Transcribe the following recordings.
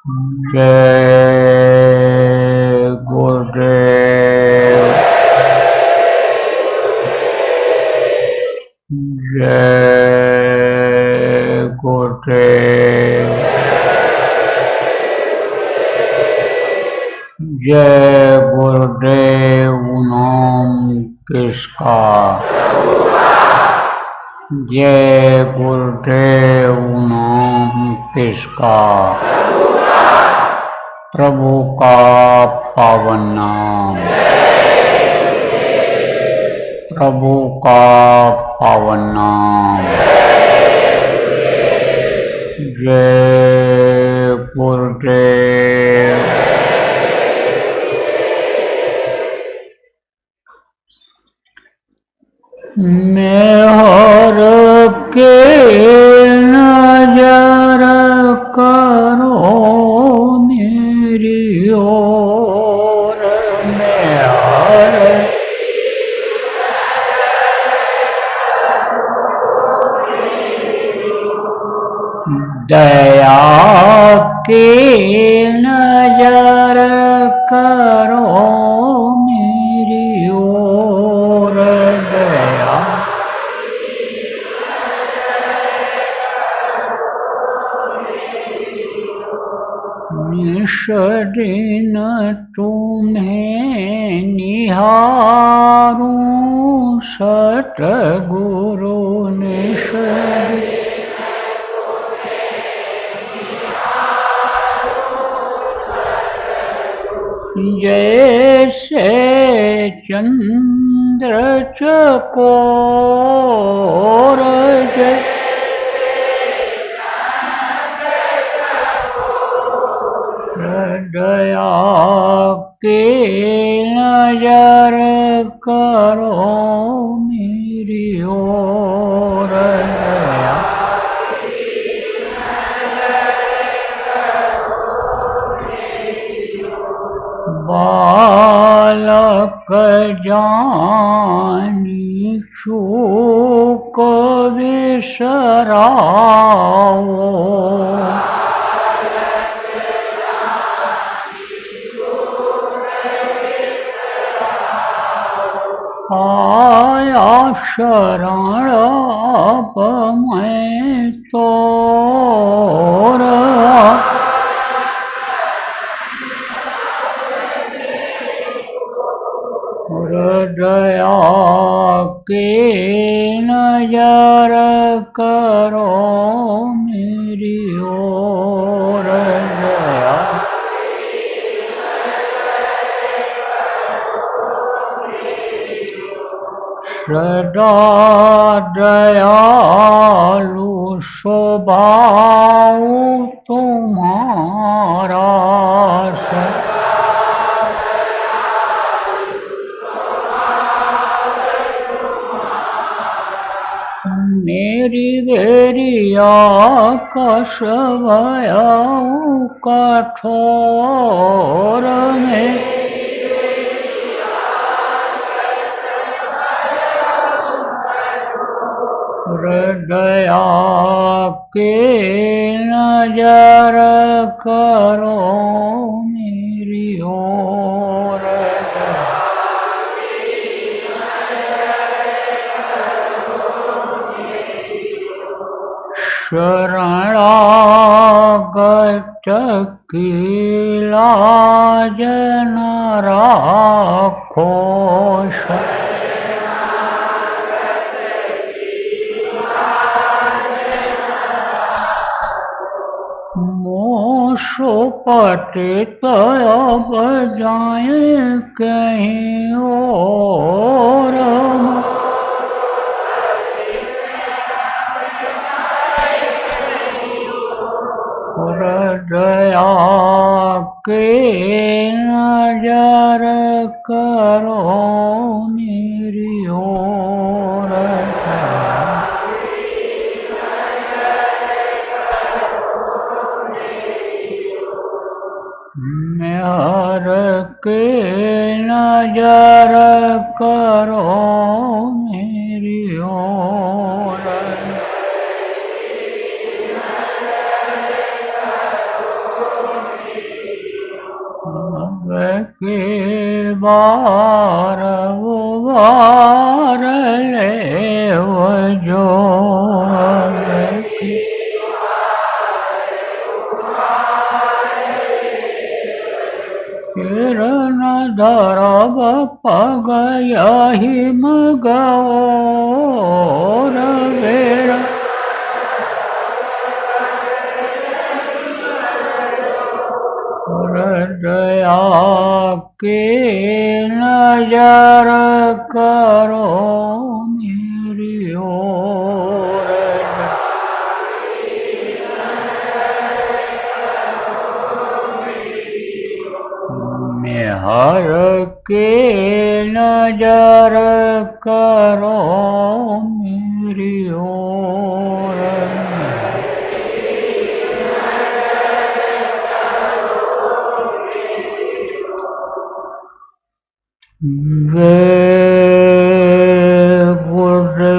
जय गुरुदेव। जय गुरुदेव। जय गुरुदेव। नाम किसका? जय गुरुदेव। नाम किसका? प्रभु का पावन नाम। प्रभु का पावन नाम। जय गुरुदेव। मेहर के नजर करो मेरी ओर। मेहर दया के नजर करो मेरी ओर। दया निष्दिन तुम्हें निहारूं सतगुरु। निष्दिन जैसे चंद्र चकोर। दया के नजर करो मेरी ओर। दया बालक जानी चूक बिसराओ। आया शरण अब मैं तोर। दया के नजर करो मेरी ओर। दया सदा दयालु स्वभाव तुम्हारा। मेरी बेरिया कस भयाऊ कठोर में। दया के नजर करो मेरी ओर। शरणागत की लाज न राखो। मोसपतित अब जाए कहीं और। दया के नजर करो मेरी ओर। मेहर के नजर करो मेरी ओर। के बार वो बार ले वो जो किरण धरब पग यही मगोर बेर दया के नजर करो मेरी ओर मेहर के नजर करो मेरी ओर वे गुरु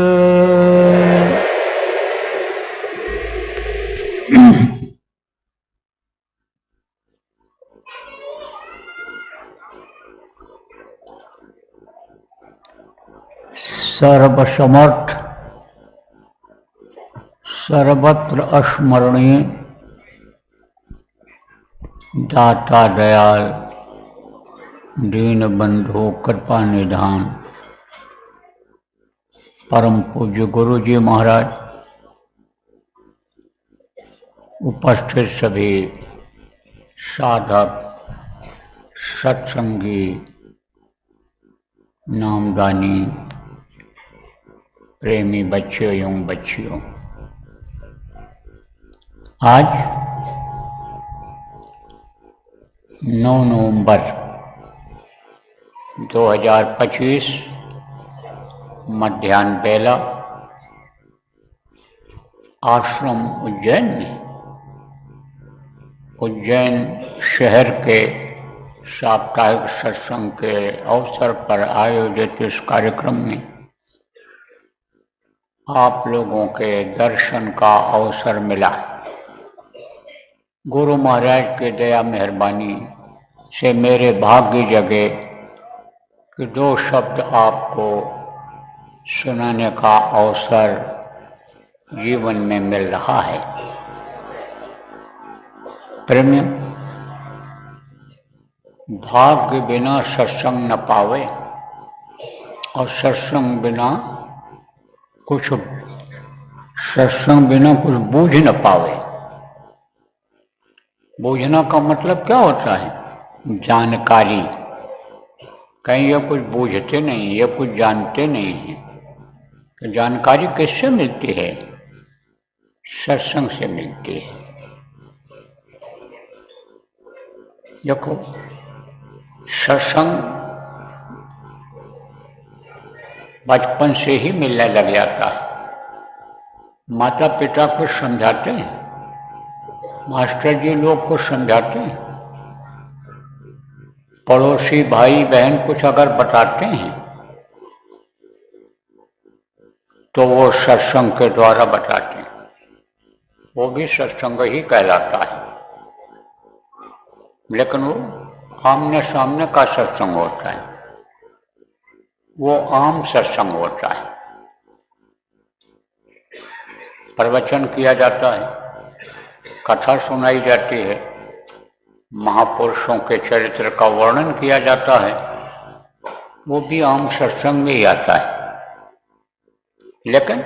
सर्वसमर्थ सर्वत्र अस्मरणीय दाता दयाल दीन बंधु कृपा निधान परम पूज्य गुरु जी महाराज, उपस्थित सभी साधक सत्संगी नामदानी प्रेमी बच्चे एवं बच्चियों, आज 9 नवंबर 2025 मध्याह्न बेला आश्रम उज्जैन में उज्जैन शहर के साप्ताहिक सत्संग के अवसर पर आयोजित इस कार्यक्रम में आप लोगों के दर्शन का अवसर मिला। गुरु महाराज के दया मेहरबानी से मेरे भाग्य जगे कि 2 शब्द आपको सुनाने का अवसर जीवन में मिल रहा है। प्रेमी, भाग्य बिना सत्संग न पावे और सत्संग बिना कुछ बूझ न पावे। बूझना का मतलब क्या होता है? जानकारी। कहीं ये कुछ बूझते नहीं, ये कुछ जानते नहीं हैं। तो जानकारी किससे मिलती है? सत्संग से मिलती है। देखो, सत्संग बचपन से ही मिलने लग जाता है। माता पिता को समझाते हैं, मास्टर जी लोग को समझाते हैं, पड़ोसी भाई बहन कुछ अगर बताते हैं तो वो सत्संग के द्वारा बताते हैं। वो भी सत्संग ही कहलाता है, लेकिन वो आमने सामने का सत्संग होता है, वो आम सत्संग होता है। प्रवचन किया जाता है, कथा सुनाई जाती है, महापुरुषों के चरित्र का वर्णन किया जाता है, वो भी आम सत्संग में ही आता है। लेकिन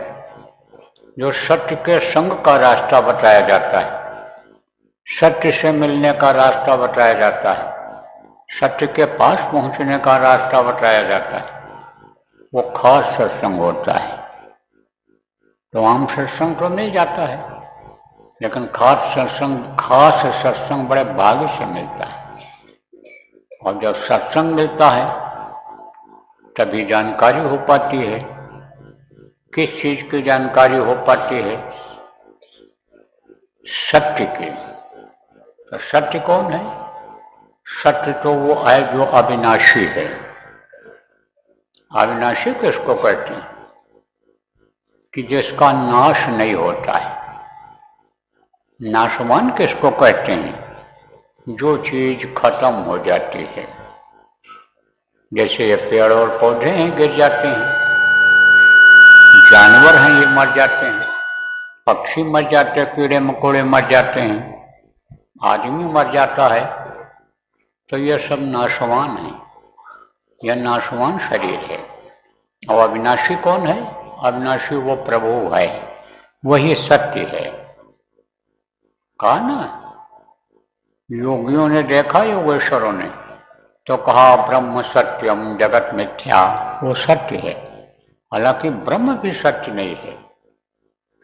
जो सत्य के संग का रास्ता बताया जाता है, सत्य से मिलने का रास्ता बताया जाता है, सत्य के पास पहुंचने का रास्ता बताया जाता है, वो खास सत्संग होता है। तो आम सत्संग तो मिल जाता है, लेकिन खास सत्संग बड़े भाग्य से मिलता है। और जब सत्संग मिलता है तभी जानकारी हो पाती है। किस चीज की जानकारी हो पाती है? सत्य की। तो सत्य कौन है? सत्य तो वो है जो अविनाशी है। अविनाशी किसको कहते हैं? कि जिसका नाश नहीं होता है। नाशवान किसको कहते हैं? जो चीज खत्म हो जाती है, जैसे ये पेड़ और पौधे हैं गिर जाते हैं, जानवर हैं ये मर जाते हैं, पक्षी मर जाते हैं, कीड़े मकोड़े मर जाते हैं, आदमी मर जाता है, तो यह सब नाशवान है। यह नाशवान शरीर है। और अविनाशी कौन है? अविनाशी वो प्रभु है, वही सत्य है। कहा ना, योगियों ने देखा, योगेश्वरों ने तो कहा ब्रह्म सत्यम जगत मिथ्या, वो सत्य है। हालांकि ब्रह्म भी सत्य नहीं है,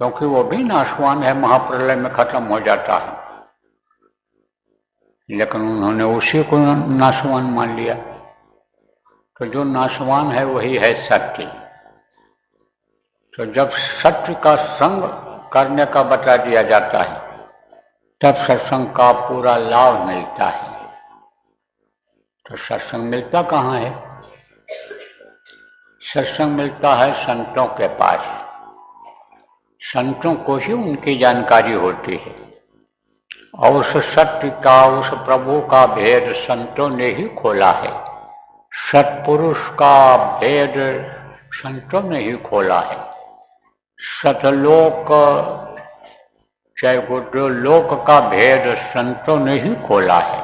क्योंकि वो भी नाशवान है, महाप्रलय में खत्म हो जाता है। लेकिन उन्होंने उसी को नाशवान मान लिया। तो जो नाशवान है वही है सत्य। तो जब सत्य का संग करने का बता दिया जाता है, तब सत्संग का पूरा लाभ मिलता है। तो सत्संग मिलता कहाँ है? सत्संग मिलता है संतों के पास। संतों को ही उनकी जानकारी होती है, और उस सत्य का, उस प्रभु का भेद संतों ने ही खोला है। सत्पुरुष का भेद संतों ने ही खोला है। सतलोक चाहे गुरुलोक का भेद संतों ने ही खोला है।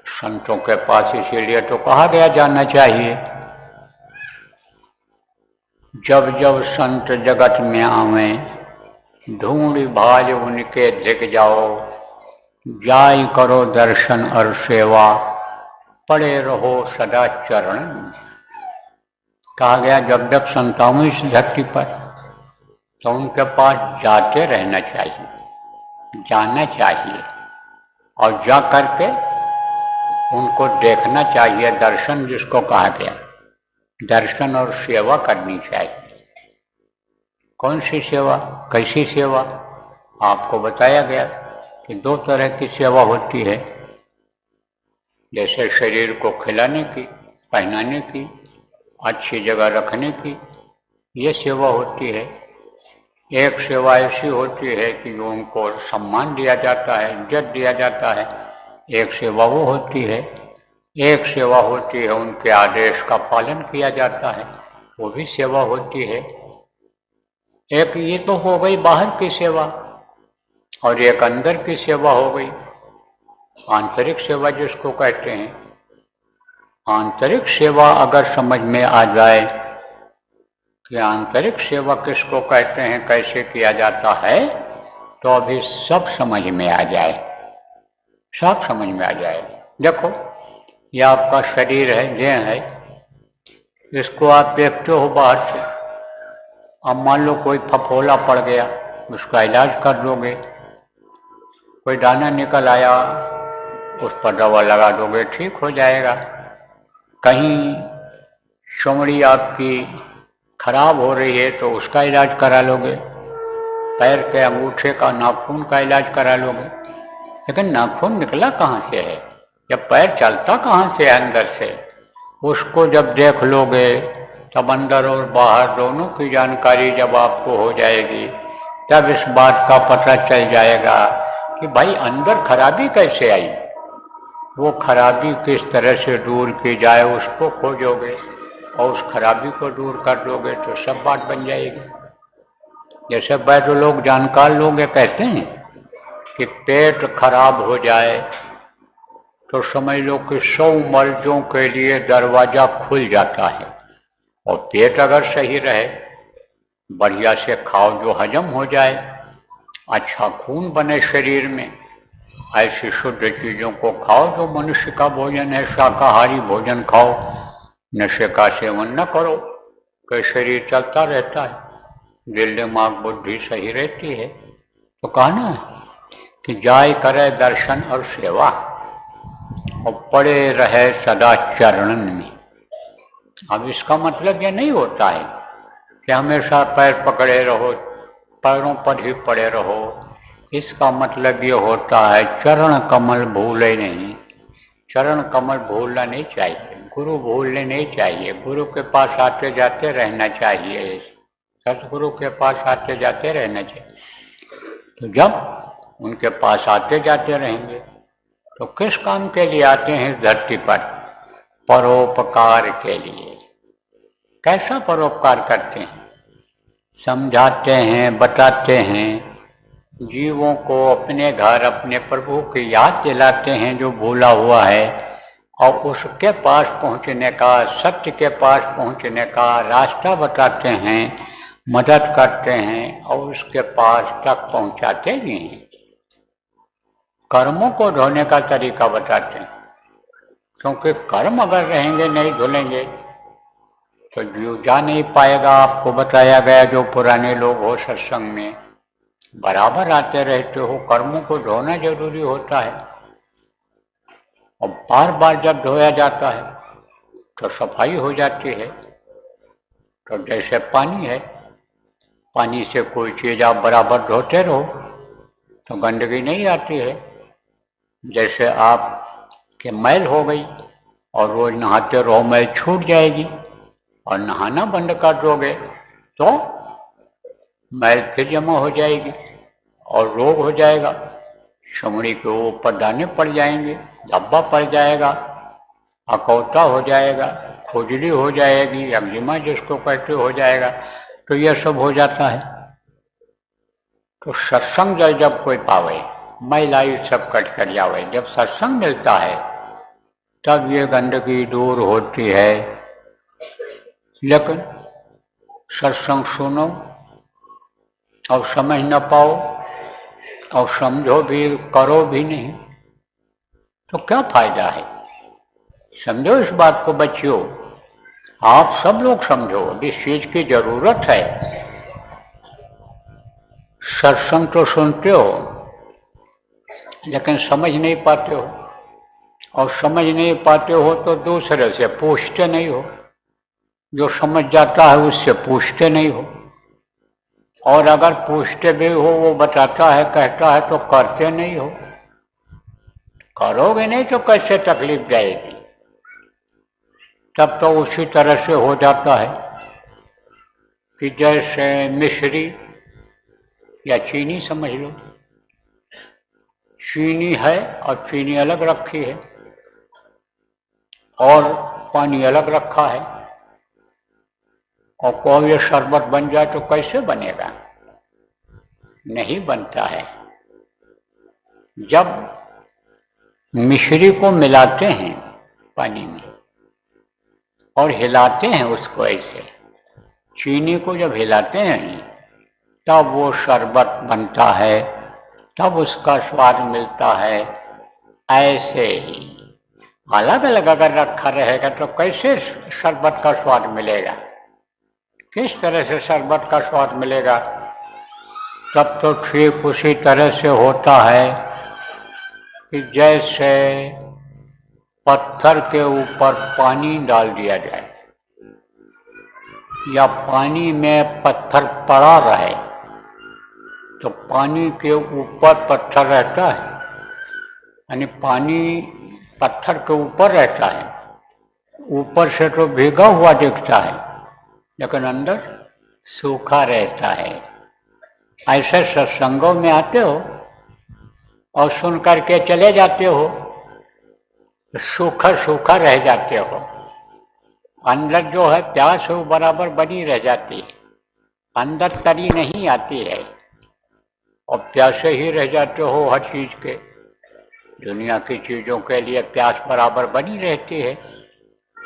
संतों के पास इसीलिए तो कहा गया जाना चाहिए। जब जब संत जगत में आवे, ढूंढ भाज उनके दिख जाओ, जाय करो दर्शन और सेवा, पड़े रहो सदा चरण। कहा गया जब जब संत आवे इस धरती पर, तो उनके पास जाते रहना चाहिए, जाना चाहिए, और जा करके उनको देखना चाहिए। दर्शन जिसको कहा गया, दर्शन और सेवा करनी चाहिए। कौन सी सेवा, कैसी सेवा? आपको बताया गया कि दो तरह की सेवा होती है। जैसे शरीर को खिलाने की, पहनाने की, अच्छी जगह रखने की, ये सेवा होती है। एक सेवा ऐसी होती है कि जो उनको सम्मान दिया जाता है, इज्जत दिया जाता है। एक सेवा वो होती है, एक सेवा होती है उनके आदेश का पालन किया जाता है, वो भी सेवा होती है। एक ये तो हो गई बाहर की सेवा, और एक अंदर की सेवा हो गई, आंतरिक सेवा जिसको कहते हैं। आंतरिक सेवा अगर समझ में आ जाए कि आंतरिक सेवा किसको कहते हैं, कैसे किया जाता है, तो अभी सब समझ में आ जाए, सब समझ में आ जाए। देखो, ये आपका शरीर है, देह है, इसको आप देखते हो बाहर से। अब मान लो कोई फफोला पड़ गया, उसका इलाज कर दोगे। कोई दाना निकल आया, उस पर दवा लगा दोगे, ठीक हो जाएगा। कहीं चमड़ी आपकी खराब हो रही है तो उसका इलाज करा लोगे। पैर के अंगूठे का, नाखून का इलाज करा लोगे। लेकिन नाखून निकला कहाँ से है, जब पैर चलता कहाँ से है अंदर से, उसको जब देख लोगे तब अंदर और बाहर दोनों की जानकारी जब आपको हो जाएगी, तब इस बात का पता चल जाएगा कि भाई अंदर खराबी कैसे आई, वो खराबी किस तरह से दूर की जाए, उसको खोजोगे और उस खराबी को दूर कर दोगे तो सब बात बन जाएगी। जैसे वैद्य लोग, जानकार लोग ये कहते हैं कि पेट खराब हो जाए तो समझ लो कि 100 मर्जों के लिए दरवाजा खुल जाता है। और पेट अगर सही रहे, बढ़िया से खाओ जो हजम हो जाए, अच्छा खून बने शरीर में, ऐसी शुद्ध चीज़ों को खाओ जो मनुष्य का भोजन है। शाकाहारी भोजन खाओ, नशे का सेवन न करो, तो शरीर चलता रहता है, दिल दिमाग बुद्धि सही रहती है। तो कहा ना कि जाय करे दर्शन और सेवा, और पड़े रहे सदा चरणन में। अब इसका मतलब ये नहीं होता है कि हमेशा पैर पकड़े रहो, पैरों पर ही पड़े रहो। इसका मतलब ये होता है चरण कमल भूले नहीं। चरण कमल भूलना नहीं चाहिए, गुरु भूलने नहीं चाहिए। गुरु के पास आते जाते रहना चाहिए, सतगुरु के पास आते जाते रहना चाहिए। तो जब उनके पास आते जाते रहेंगे। तो किस काम के लिए आते हैं इस धरती पर? परोपकार के लिए। कैसा परोपकार करते हैं? समझाते हैं, बताते हैं, जीवों को अपने घर अपने प्रभु की याद दिलाते हैं जो भूला हुआ है, और उसके पास पहुंचने का, सत्य के पास पहुंचने का रास्ता बताते हैं, मदद करते हैं और उसके पास तक पहुंचाते भी हैं। कर्मों को धोने का तरीका बताते हैं, क्योंकि कर्म अगर रहेंगे नहीं धुलेंगे तो जीव जा नहीं पाएगा। आपको बताया गया, जो पुराने लोग हो सत्संग में बराबर आते रहते हो, कर्मों को धोना जरूरी होता है। और बार बार जब धोया जाता है तो सफाई हो जाती है। तो जैसे पानी है, पानी से कोई चीज आप बराबर धोते रहो तो गंदगी नहीं आती है। जैसे आप के मैल हो गई और रोज नहाते रहो, मैल छूट जाएगी, और नहाना बंद कर दोगे तो मैल फिर जमा हो जाएगी और रोग हो जाएगा। चमड़ी के ऊपर दाने पड़ जाएंगे, धब्बा पड़ जाएगा, अकौता हो जाएगा, खुजली हो जाएगी, एक्जिमा जिसको कहते हो जाएगा। तो यह सब हो जाता है। तो सत्संग जब कोई पावे, मैला ये सब कट कर जावे, जब सत्संग मिलता है तब ये गंदगी दूर होती है। लेकिन सत्संग सुनो और समझ न पाओ और समझो भी, करो भी नहीं, तो क्या फायदा है? समझो इस बात को बच्चों, आप सब लोग समझो, इस चीज की जरूरत है। सत्संग तो सुनते हो लेकिन समझ नहीं पाते हो, और समझ नहीं पाते हो तो दूसरे से पूछते नहीं हो। जो समझ जाता है उससे पूछते नहीं हो, और अगर पूछते भी हो वो बताता है, कहता है, तो करते नहीं हो। करोगे नहीं तो कैसे तकलीफ जाएगी? तब तो उसी तरह से हो जाता है कि जैसे मिश्री या चीनी समझ लो, चीनी है और चीनी अलग रखी है और पानी अलग रखा है, और कोई ये शरबत बन जाए तो कैसे बनेगा? नहीं बनता है। जब मिश्री को मिलाते हैं पानी में और हिलाते हैं उसको, ऐसे चीनी को जब हिलाते हैं तब वो शरबत बनता है, तब उसका स्वाद मिलता है। ऐसे ही अलग अलग अगर रखा रहेगा तो कैसे शरबत का स्वाद मिलेगा? किस तरह से शरबत का स्वाद मिलेगा? तब तो ठीक उसी तरह से होता है कि जैसे पत्थर के ऊपर पानी डाल दिया जाए या पानी में पत्थर पड़ा रहे, तो पानी के ऊपर पत्थर रहता है, यानी पानी पत्थर के ऊपर रहता है, ऊपर से तो भीगा हुआ दिखता है लेकिन अंदर सूखा रहता है। ऐसे सत्संगों में आते हो और सुन करके चले जाते हो, सूखा सूखा रह जाते हो, अंदर जो है प्यास है वो बराबर बनी रह जाती है, अंदर तरी नहीं आती है, और प्यासे ही रह जाते हो हर चीज के। दुनिया की चीजों के लिए प्यास बराबर बनी रहती है,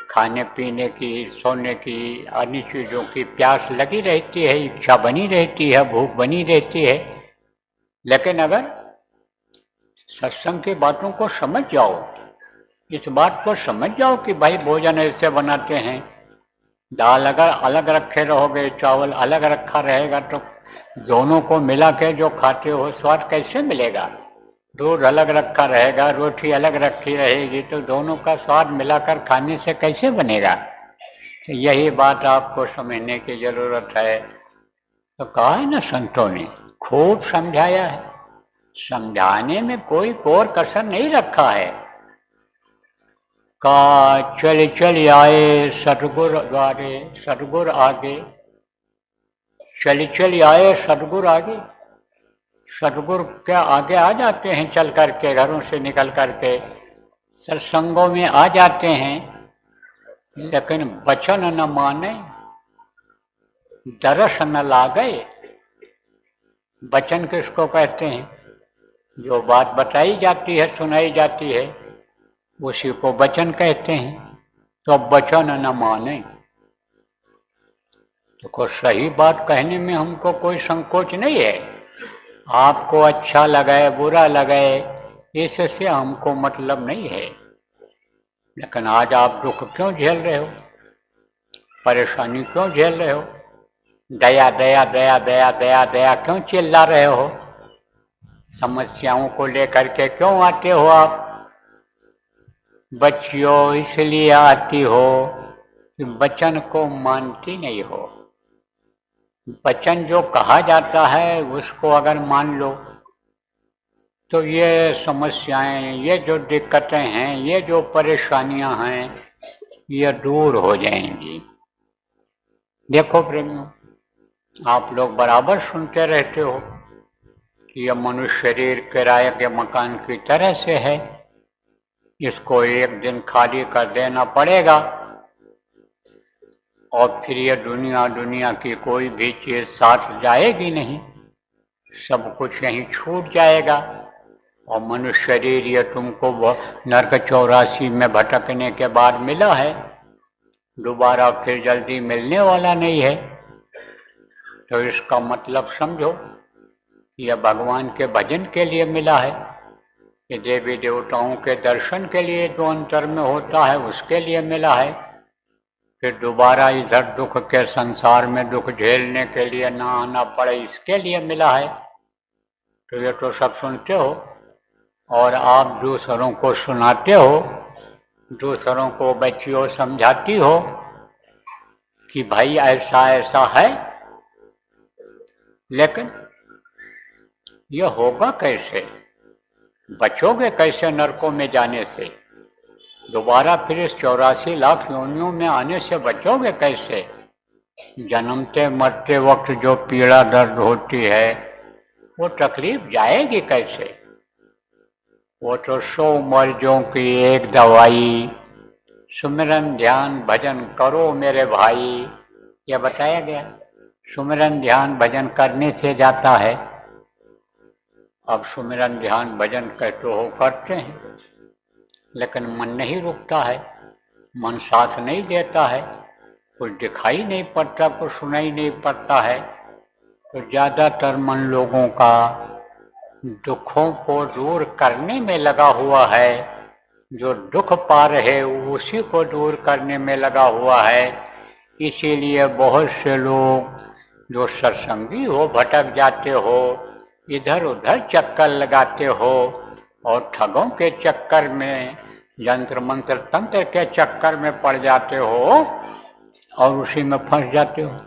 खाने पीने की, सोने की, अन्य चीजों की प्यास लगी रहती है, इच्छा बनी रहती है, भूख बनी रहती है। लेकिन अगर सत्संग की बातों को समझ जाओ, इस बात को समझ जाओ कि भाई भोजन ऐसे बनाते हैं, दाल अगर अलग रखे रहोगे, चावल अलग रखा रहेगा तो दोनों को मिला के जो खाते हो स्वाद कैसे मिलेगा? दूध अलग रखा रहेगा, रोटी अलग रखी रहेगी, तो दोनों का स्वाद मिलाकर खाने से कैसे बनेगा? तो यही बात आपको समझने की जरूरत है। तो कहा है ना संतों ने, खूब समझाया है, समझाने में कोई कोर कसर नहीं रखा है। का चल चल आए सतगुर द्वारे, सतगुर आगे, चल चल आए सतगुर आगे। सदगुरु क्या आगे आ जाते हैं, चल करके घरों से निकल करके सत्संगों में आ जाते हैं, लेकिन वचन न माने, दरस न लागे। वचन किसको कहते हैं? जो बात बताई जाती है, सुनाई जाती है, उसी को वचन कहते हैं। तो वचन न माने, तो को सही बात कहने में हमको कोई संकोच नहीं है। आपको अच्छा लगे बुरा लगे इससे हमको मतलब नहीं है। लेकिन आज आप दुख क्यों झेल रहे हो, परेशानी क्यों झेल रहे हो, दया दया दया दया दया दया क्यों चिल्ला रहे हो, समस्याओं को लेकर के क्यों आते हो आप? बच्चियों इसलिए आती हो कि वचन को मानती नहीं हो। वचन जो कहा जाता है उसको अगर मान लो तो ये समस्याएं, ये जो दिक्कतें हैं, ये जो परेशानियां हैं, ये दूर हो जाएंगी। देखो प्रेमियों, आप लोग बराबर सुनते रहते हो कि यह मनुष्य शरीर किराए के मकान की तरह से है, इसको एक दिन खाली कर देना पड़ेगा और फिर ये दुनिया की कोई भी चीज साथ जाएगी नहीं, सब कुछ यहीं छूट जाएगा। और मनुष्य शरीर ये तुमको नरक 84 में भटकने के बाद मिला है, दोबारा फिर जल्दी मिलने वाला नहीं है। तो इसका मतलब समझो, यह भगवान के भजन के लिए मिला है, कि देवी देवताओं के दर्शन के लिए जो अंतर में होता है उसके लिए मिला है, फिर दोबारा इधर दुख के संसार में दुख झेलने के लिए ना आना पड़े इसके लिए मिला है। तो ये तो सब सुनते हो और आप दूसरों को सुनाते हो, दूसरों को बच्चियों समझाती हो कि भाई ऐसा ऐसा है, लेकिन यह होगा कैसे? बचोगे कैसे नरकों में जाने से? दोबारा फिर इस 84 लाख योनियों में आने से बचोगे कैसे? जन्मते मरते वक्त जो पीड़ा दर्द होती है वो तकलीफ जाएगी कैसे? वो तो 100 मर्जों की एक दवाई, सुमिरन ध्यान भजन करो मेरे भाई, यह बताया गया। सुमिरन ध्यान भजन करने से जाता है। अब सुमिरन ध्यान भजन कहते हो करते हैं, लेकिन मन नहीं रुकता है, मन साथ नहीं देता है, कुछ दिखाई नहीं पड़ता, कुछ सुनाई नहीं पड़ता है। तो ज्यादातर मन लोगों का दुखों को दूर करने में लगा हुआ है, जो दुख पा रहे उसी को दूर करने में लगा हुआ है। इसीलिए बहुत से लोग जो सत्संगी हो भटक जाते हो, इधर उधर चक्कर लगाते हो और ठगों के चक्कर में, यंत्र मंत्र तंत्र के चक्कर में पड़ जाते हो और उसी में फंस जाते हो।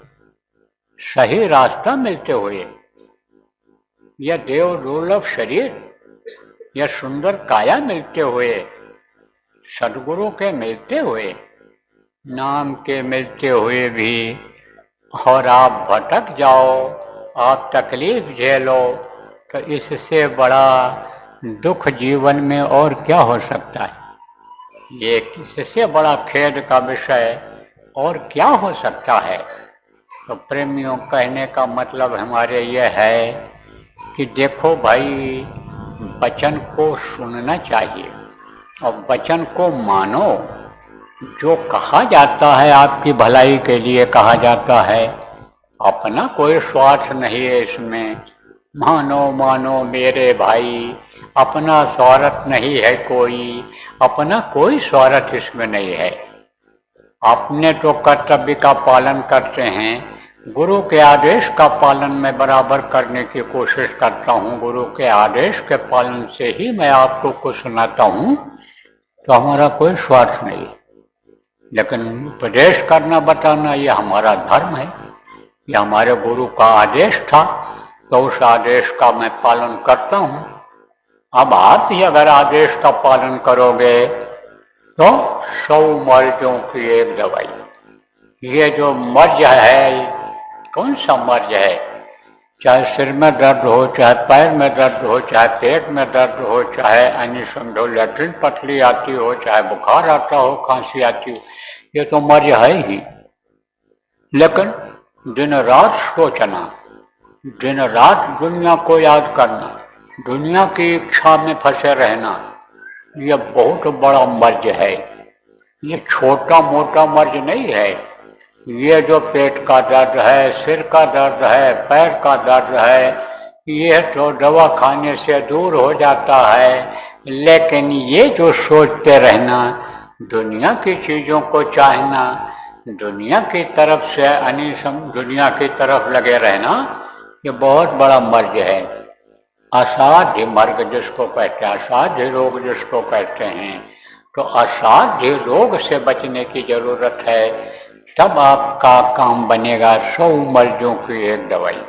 सही रास्ता मिलते हुए, यह देव दुर्लभ शरीर, यह सुंदर काया मिलते हुए, सदगुरु के मिलते हुए, नाम के मिलते हुए भी और आप भटक जाओ, आप तकलीफ झेलो, तो इससे बड़ा दुख जीवन में और क्या हो सकता है? ये इससे बड़ा खेद का विषय और क्या हो सकता है? तो प्रेमियों, कहने का मतलब हमारे ये है कि देखो भाई, वचन को सुनना चाहिए और वचन को मानो। जो कहा जाता है आपकी भलाई के लिए कहा जाता है, अपना कोई स्वार्थ नहीं है इसमें। मानो मानो मेरे भाई, अपना स्वार्थ नहीं है कोई, अपना कोई स्वार्थ इसमें नहीं है। अपने तो कर्तव्य का पालन करते हैं, गुरु के आदेश का पालन मैं बराबर करने की कोशिश करता हूँ। गुरु के आदेश के पालन से ही मैं आपको कुछ सुनाता हूँ, तो हमारा कोई स्वार्थ नहीं। लेकिन उपदेश करना बताना ये हमारा धर्म है, ये हमारे गुरु का आदेश था, तो उस आदेश का मैं पालन करता हूँ। अब आप भी अगर आदेश का पालन करोगे तो 100 मर्जों की एक दवाई। ये जो मर्ज है, कौन सा मर्ज है? चाहे सिर में दर्द हो, चाहे पैर में दर्द हो, चाहे पेट में दर्द हो, चाहे अन्य समझो लैट्रिन पतली आती हो, चाहे बुखार आता हो, खांसी आती हो, ये तो मर्ज है ही। लेकिन दिन रात सोचना, दिन रात दुनिया को याद करना, दुनिया की इच्छा में फंसे रहना, ये बहुत बड़ा मर्ज है। ये छोटा मोटा मर्ज नहीं है। ये जो पेट का दर्द है, सिर का दर्द है, पैर का दर्द है, ये तो दवा खाने से दूर हो जाता है। लेकिन ये जो सोचते रहना, दुनिया की चीज़ों को चाहना, दुनिया की तरफ से दुनिया की तरफ लगे रहना, ये बहुत बड़ा मर्ज है। असाध्य मर्ग जिसको कहते हैं, असाध्य रोग जिसको कहते हैं, तो असाध्य रोग से बचने की जरूरत है। तब आपका काम बनेगा 100 मर्जों की एक दवाई।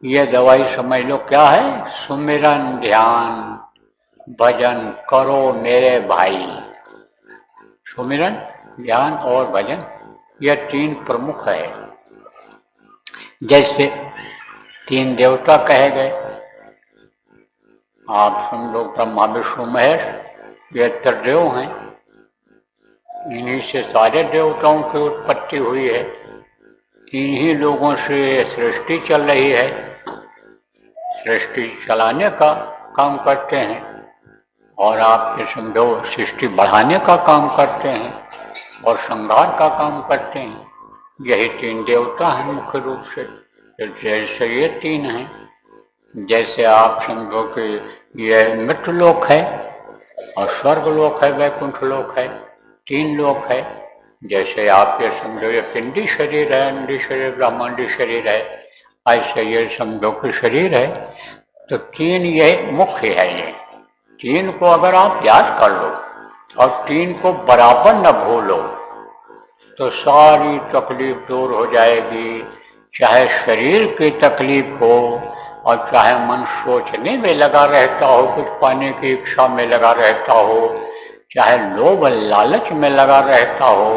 ये दवाई समझ लो क्या है? सुमिरन, ध्यान, भजन करो मेरे भाई। सुमिरन, ध्यान और भजन, ये 3 प्रमुख है। जैसे 3 देवता कहे गए, आप समझो ब्रह्मा विष्णु महेश, ये त्रिदेव हैं। इन्हीं से सारे देवताओं की उत्पत्ति हुई है, इन्हीं लोगों से सृष्टि चल रही है। सृष्टि चलाने का काम करते हैं और आपके समझो सृष्टि बढ़ाने का काम करते हैं और संहार का काम करते हैं। यही 3 देवता हैं मुख्य रूप से। जैसे ये 3 हैं, जैसे आप समझो कि ये मृत्युलोक है और स्वर्गलोक है, वैकुंठ लोक है, 3 लोक है। जैसे आप ये समझो ये पिंडी शरीर है, अंडी शरीर, ब्रह्मांडी शरीर है, ऐसे ये समझो कि शरीर है। तो 3 ये मुख्य है। ये 3 को अगर आप याद कर लो और 3 को बराबर न भूलो तो सारी तकलीफ दूर हो जाएगी। चाहे शरीर की तकलीफ हो और चाहे मन सोचने में लगा रहता हो, कुछ पाने की इच्छा में लगा रहता हो, चाहे लोभ लालच में लगा रहता हो,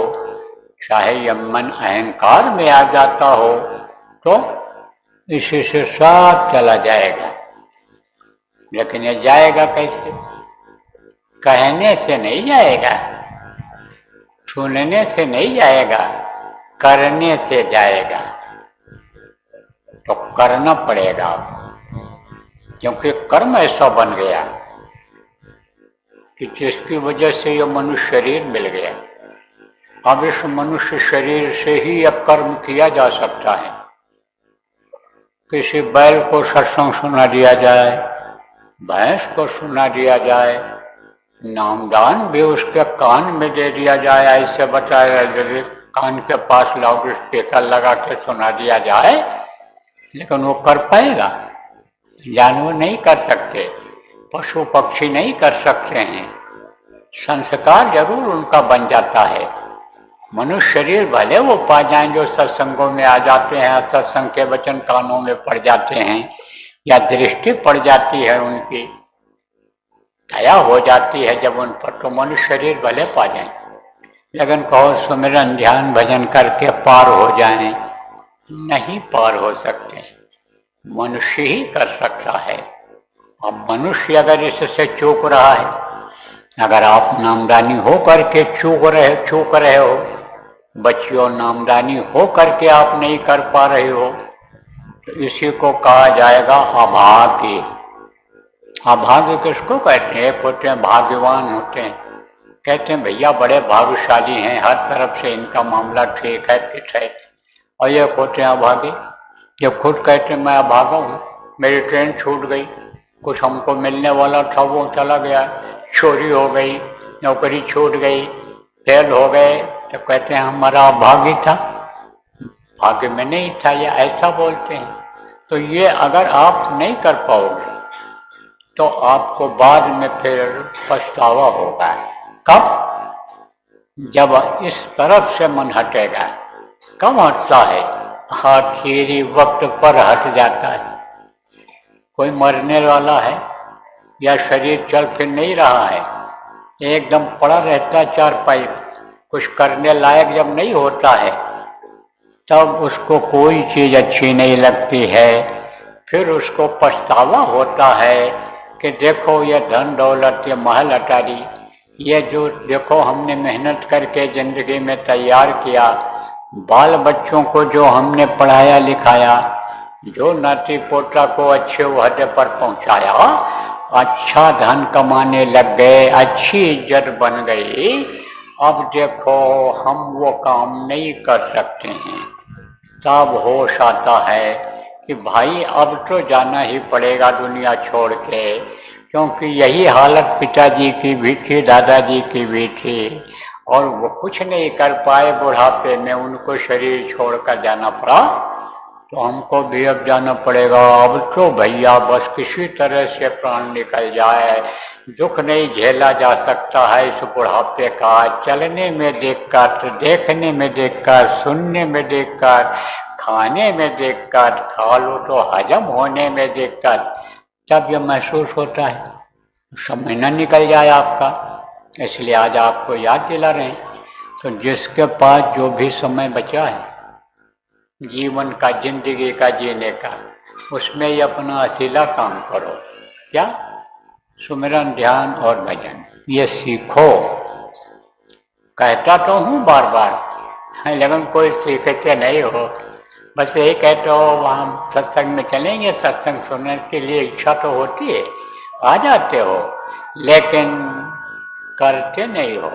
चाहे यह मन अहंकार में आ जाता हो, तो इसी से सब चला जाएगा। लेकिन ये जाएगा कैसे? कहने से नहीं जाएगा, सुनने से नहीं जाएगा, करने से जाएगा। तो करना पड़ेगा, क्योंकि कर्म ऐसा बन गया कि जिसकी वजह से यह मनुष्य शरीर मिल गया। अब इस मनुष्य शरीर से ही अब कर्म किया जा सकता है। किसी बैल को सत्संग सुना दिया जाए, भैंस को सुना दिया जाए, नामदान भी उसके कान में दे दिया जाए, ऐसे बताया जाए, कान के पास लाउड स्पीकर लगा के सुना दिया जाए, लेकिन वो कर पाएगा? जानवर नहीं कर सकते, पशु पक्षी नहीं कर सकते हैं। संस्कार जरूर उनका बन जाता है। मनुष्य शरीर भले वो पा जाएं जो सत्संगों में आ जाते हैं, सत्संग के वचन कानों में पड़ जाते हैं, या दृष्टि पड़ जाती है, उनकी दया हो जाती है जब उन पर, तो मनुष्य शरीर भले पा जाएं। लेकिन कहो सुमिरन ध्यान भजन करके पार हो जाएं, नहीं पार हो सकते। मनुष्य ही कर सकता है। अब मनुष्य अगर इससे चूक रहा है, अगर आप नामदानी हो करके चूक रहे हो, बच्चियों नामदानी हो करके आप नहीं कर पा रहे हो, तो इसी को कहा जाएगा अभाग्य। अभाग्य किसको कहते हैं? एक होते हैं भाग्यवान होते हैं, कहते हैं भैया बड़े भाग्यशाली हैं, हर तरफ से इनका मामला ठीक है, फिट है। और ये होते हैं अभागे, जब खुद कहते हैं मैं अभागा हूँ, मेरी ट्रेन छूट गई, कुछ हमको मिलने वाला था वो चला गया, चोरी हो गई, नौकरी छूट गई, फेल हो गए, तो कहते हैं हमारा अभागी था, भाग्य में नहीं था, ये ऐसा बोलते हैं। तो ये अगर आप नहीं कर पाओगे तो आपको बाद में फिर पछतावा होगा। कब? जब इस तरफ से मन हटेगा। कब हटता है? आखिरी वक्त पर हट जाता है। कोई मरने वाला है या शरीर चल फिर नहीं रहा है, एकदम पड़ा रहता है चारपाई, कुछ करने लायक जब नहीं होता है, तब उसको कोई चीज अच्छी नहीं लगती है, फिर उसको पछतावा होता है कि देखो ये धन दौलत, ये महल अटारी, ये जो देखो हमने मेहनत करके जिंदगी में तैयार किया, बाल बच्चों को जो हमने पढ़ाया लिखाया, जो नाती पोता को अच्छे ओहदे पर पहुंचाया, अच्छा धन कमाने लग गए, अच्छी इज्जत बन गई, अब देखो हम वो काम नहीं कर सकते हैं। तब होश आता है कि भाई अब तो जाना ही पड़ेगा दुनिया छोड़ के, क्योंकि यही हालत पिताजी की भी थी, दादाजी की भी थी, और वो कुछ नहीं कर पाए, बुढ़ापे में उनको शरीर छोड़कर जाना पड़ा, तो हमको भी अब जाना पड़ेगा। अब तो भैया बस किसी तरह से प्राण निकल जाए, दुख नहीं झेला जा सकता है इस बुढ़ापे का। चलने में देखकर, देखने में देखकर, सुनने में देखकर, खाने में देखकर, खा लो तो हजम होने में देखकर, तब यह महसूस होता है समय न निकल जाए आपका। इसलिए आज आपको याद दिला रहे हैं, तो जिसके पास जो भी समय बचा है जीवन का, जिंदगी का जीने का, उसमें ही अपना असीला काम करो। क्या? सुमिरन, ध्यान और भजन, ये सीखो। कहता तो हूँ बार बार, लेकिन कोई सीखते नहीं हो, बस यही कहते हो वहाँ सत्संग में चलेंगे, सत्संग सुनने के लिए इच्छा तो होती है, आ जाते हो, लेकिन करते नहीं हो।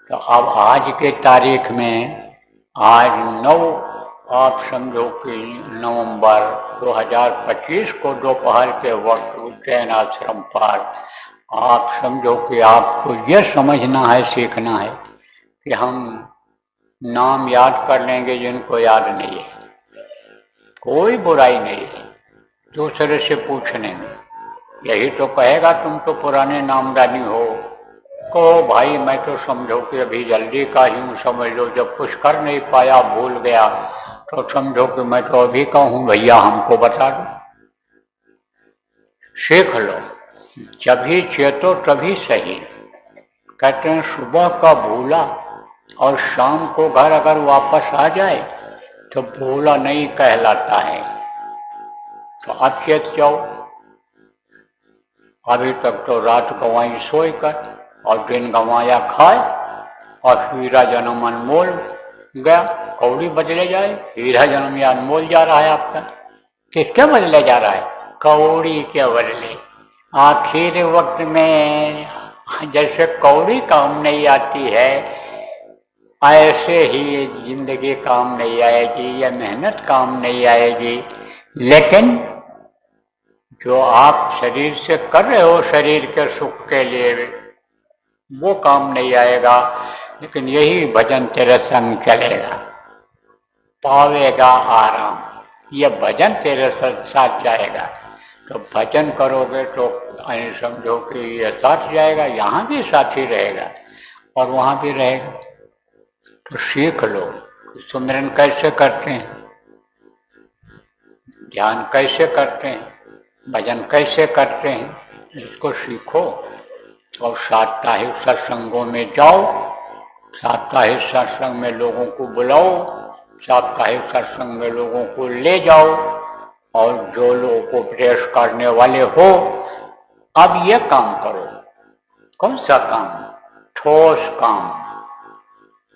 तो अब आज के तारीख में, आज 9 आप समझो कि नवंबर 2025 को दोपहर के वक्त उज्जैन आश्रम पर, आप समझो कि आपको यह समझना है, सीखना है कि हम नाम याद कर लेंगे जिनको याद नहीं है, कोई बुराई नहीं है दूसरे से पूछने में। यही तो कहेगा तुम तो पुराने नामदानी हो, कहो भाई मैं तो समझो कि अभी जल्दी का ही समझ लो, जब कुछ कर नहीं पाया, भूल गया, तो समझो कि मैं तो अभी का हूं, भैया हमको बता दो। सीख लो, जब ही चेतो तभी सही। कहते हैं सुबह का भूला और शाम को घर अगर वापस आ जाए तो भूला नहीं कहलाता है। तो अब चेत जाओ, अभी तक तो रात गंवाई सोई कर और दिन गंवाया खाए, और हीरा जन्म अनमोल गया, कौड़ी बदले जाए। हीरा जन्म या अनमोल जा रहा है आपका, किसके बदले जा रहा है? कौड़ी के बदले। आखिर वक्त में जैसे कौड़ी काम नहीं आती है, ऐसे ही जिंदगी काम नहीं आएगी, या मेहनत काम नहीं आएगी। लेकिन जो आप शरीर से कर रहे हो, शरीर के सुख के लिए, वो काम नहीं आएगा। लेकिन यही भजन तेरे संग चलेगा, पावेगा आराम, ये भजन तेरे साथ जाएगा। तो भजन करोगे तो समझो कि ये साथ जाएगा, यहाँ भी साथी रहेगा और वहाँ भी रहेगा। तो सीख लो सुमिरन कैसे करते हैं, ध्यान कैसे करते हैं, भजन कैसे करते हैं, इसको सीखो। और साप्ताहिक सत्संगों में जाओ, साप्ताहिक सत्संग में लोगों को बुलाओ, साप्ताहिक सत्संग में लोगों को ले जाओ, और जो लोग उपदेश करने वाले हो, अब ये काम करो। कौन सा काम? ठोस काम।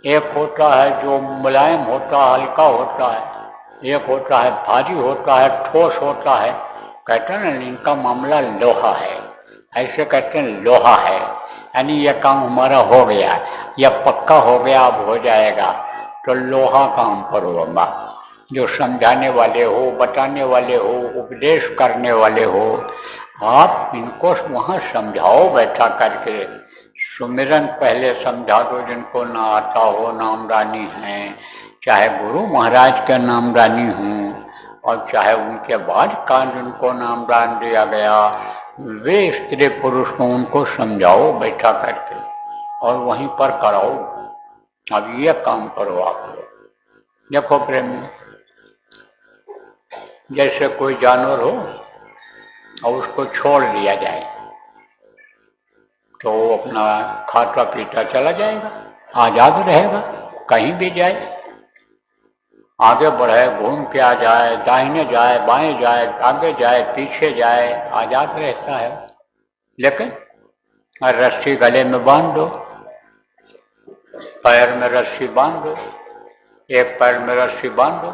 एक होता है जो मुलायम होता है, हल्का होता है, एक होता है भारी होता है, ठोस होता है। कहते हैं ना इनका मामला लोहा है, ऐसे कहते हैं लोहा है, यानी यह काम हमारा हो गया, यह पक्का हो गया, अब हो जाएगा। तो लोहा काम करो अम्मा, जो समझाने वाले हो, बताने वाले हो, उपदेश करने वाले हो, आप इनको वहाँ समझाओ बैठा करके। सुमिरन पहले समझा दो जिनको ना आता हो, नामदानी हैं, चाहे गुरु महाराज के नामदानी हूँ, और चाहे उनके बाद का जिनको नामदान दिया गया, वे स्त्री पुरुष को उनको समझाओ बैठा करके और वहीं पर कराओ। अब ये काम करो आप लोग। देखो प्रेमी, जैसे कोई जानवर हो और उसको छोड़ दिया जाए तो वो अपना खाता पीता चला जाएगा, आजाद रहेगा, कहीं भी जाए। आगे बढ़े, घूम के आ जाए, दाहिने जाए, बाएं जाए, आगे जाए, पीछे जाए, आजाद रहता है। लेकिन रस्सी गले में बांध दो, पैर में रस्सी बांध दो, एक पैर में रस्सी बांध दो,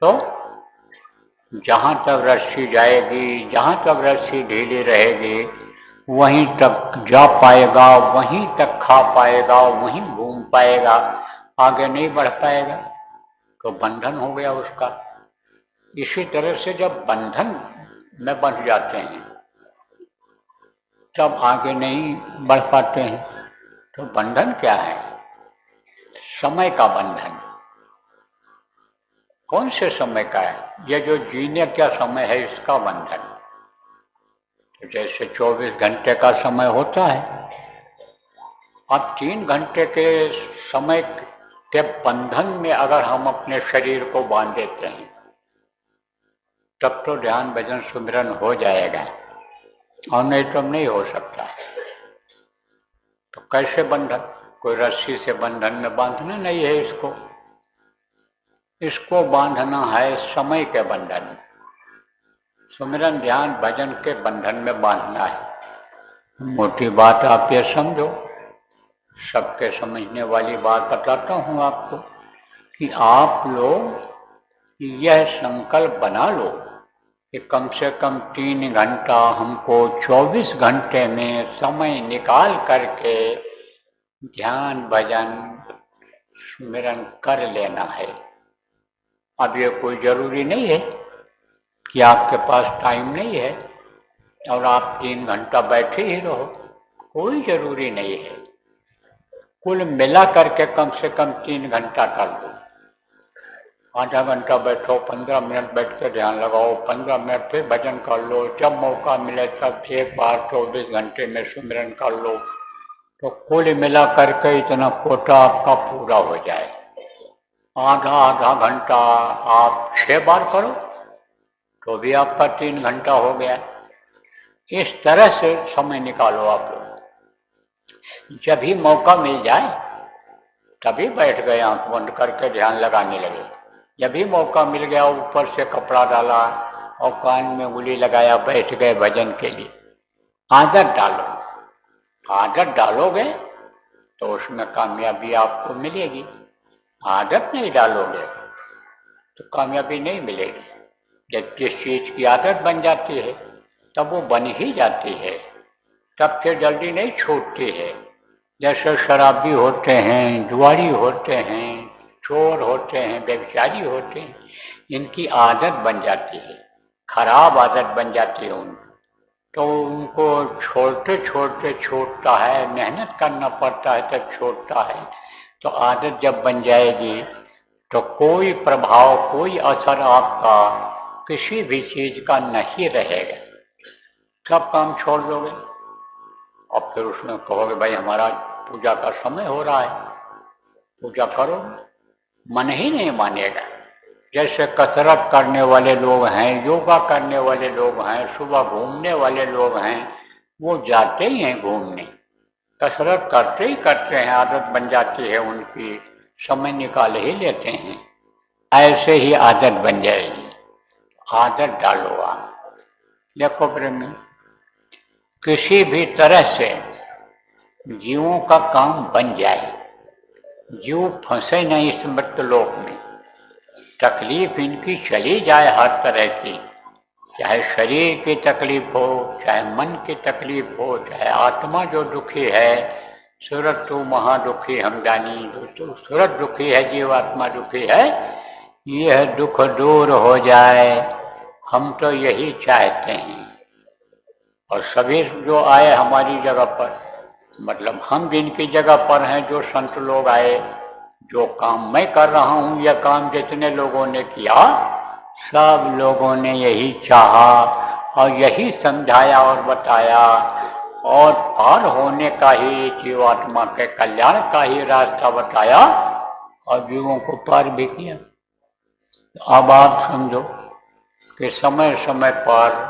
तो जहां तक रस्सी जाएगी, जहां तक रस्सी ढीली रहेगी, वहीं तक जा पाएगा, वहीं तक खा पाएगा, वहीं घूम पाएगा, आगे नहीं बढ़ पाएगा। तो बंधन हो गया उसका। इसी तरह से जब बंधन में बंध जाते हैं तब आगे नहीं बढ़ पाते हैं। तो बंधन क्या है? समय का बंधन। कौन से समय का है? ये जो जीने का समय है, इसका बंधन। तो जैसे 24 घंटे का समय होता है, अब 3 घंटे के समय के बंधन में अगर हम अपने शरीर को बांध देते हैं तब तो ध्यान भजन सुमिरन हो जाएगा, और नहीं तो नहीं हो सकता। तो कैसे बंधन? कोई रस्सी से बंधन में बांधना नहीं है इसको। इसको बांधना है समय के बंधन में, सुमिरन ध्यान भजन के बंधन में बांधना है। मोटी बात आप ये समझो, सबके समझने वाली बात बताता हूँ आपको, कि आप लोग यह संकल्प बना लो कि कम से कम 3 घंटा हमको 24 घंटे में समय निकाल करके ध्यान भजन सुमिरन कर लेना है। अब ये कोई जरूरी नहीं है कि आपके पास टाइम नहीं है और आप 3 घंटा बैठे ही रहो, कोई जरूरी नहीं है। कुल मिला करके कम से कम 3 घंटा कर दो। आधा घंटा बैठो, 15 मिनट बैठ के ध्यान लगाओ, 15 मिनट फिर भजन कर लो, जब मौका मिले तब एक बार 24 घंटे में सुमिरन कर लो। तो कुल मिला करके इतना कोटा आपका पूरा हो जाए। आधा आधा घंटा आप 6 बार करो तो भी आपका 3 घंटा हो गया। इस तरह से समय निकालो आप लोग। जब भी मौका मिल जाए तभी बैठ गए, आंख बंद करके ध्यान लगाने लगे। जब भी मौका मिल गया, ऊपर से कपड़ा डाला और कान में उंगली लगाया, बैठ गए भजन के लिए। आदत डालो, आदत डालोगे तो उसमें कामयाबी आपको मिलेगी। आदत नहीं डालोगे तो कामयाबी नहीं मिलेगी। जब किस चीज की आदत बन जाती है तब वो बन ही जाती है, तब फिर जल्दी नहीं छूटती है। जैसे शराबी होते हैं, जुआरी होते हैं, चोर होते हैं, व्यभिचारी होते हैं, इनकी आदत बन जाती है, खराब आदत बन जाती है उनको। तो उनको छोड़ते छोड़ते छूटता है, मेहनत करना पड़ता है तब छूटता है। तो आदत जब बन जाएगी तो कोई प्रभाव, कोई असर आपका किसी भी चीज का नहीं रहेगा। सब काम छोड़ दोगे और फिर उसमें कहोगे भाई हमारा पूजा का समय हो रहा है, पूजा करो, मन ही नहीं मानेगा। जैसे कसरत करने वाले लोग हैं, योगा करने वाले लोग हैं, सुबह घूमने वाले लोग हैं, वो जाते ही हैं घूमने, कसरत करते ही करते हैं, आदत बन जाती है उनकी, समय निकाल ही लेते हैं। ऐसे ही आदत बन जाएगी। आदत डालो आप। देखो प्रेमी, किसी भी तरह से जीवों का काम बन जाए, जीव फंसे नहीं इस मृत्यलोक में, तकलीफ इनकी चली जाए हर तरह की, चाहे शरीर की तकलीफ हो, चाहे मन की तकलीफ हो, चाहे आत्मा जो दुखी है, सूरत तू महादुखी हम जानी, जो सूरत दुखी है, जीवात्मा दुखी है, यह दुख दूर हो जाए, हम तो यही चाहते हैं। और सभी जो आए हमारी जगह पर, मतलब हम जिनकी जगह पर हैं, जो संत लोग आए, जो काम मैं कर रहा हूं, यह काम जितने लोगों ने किया, सब लोगों ने यही चाहा और यही समझाया और बताया, और पार होने का ही, जीवात्मा के कल्याण का ही रास्ता बताया और जीवों को पार भी किया। तो अब आप समझो कि समय समय पर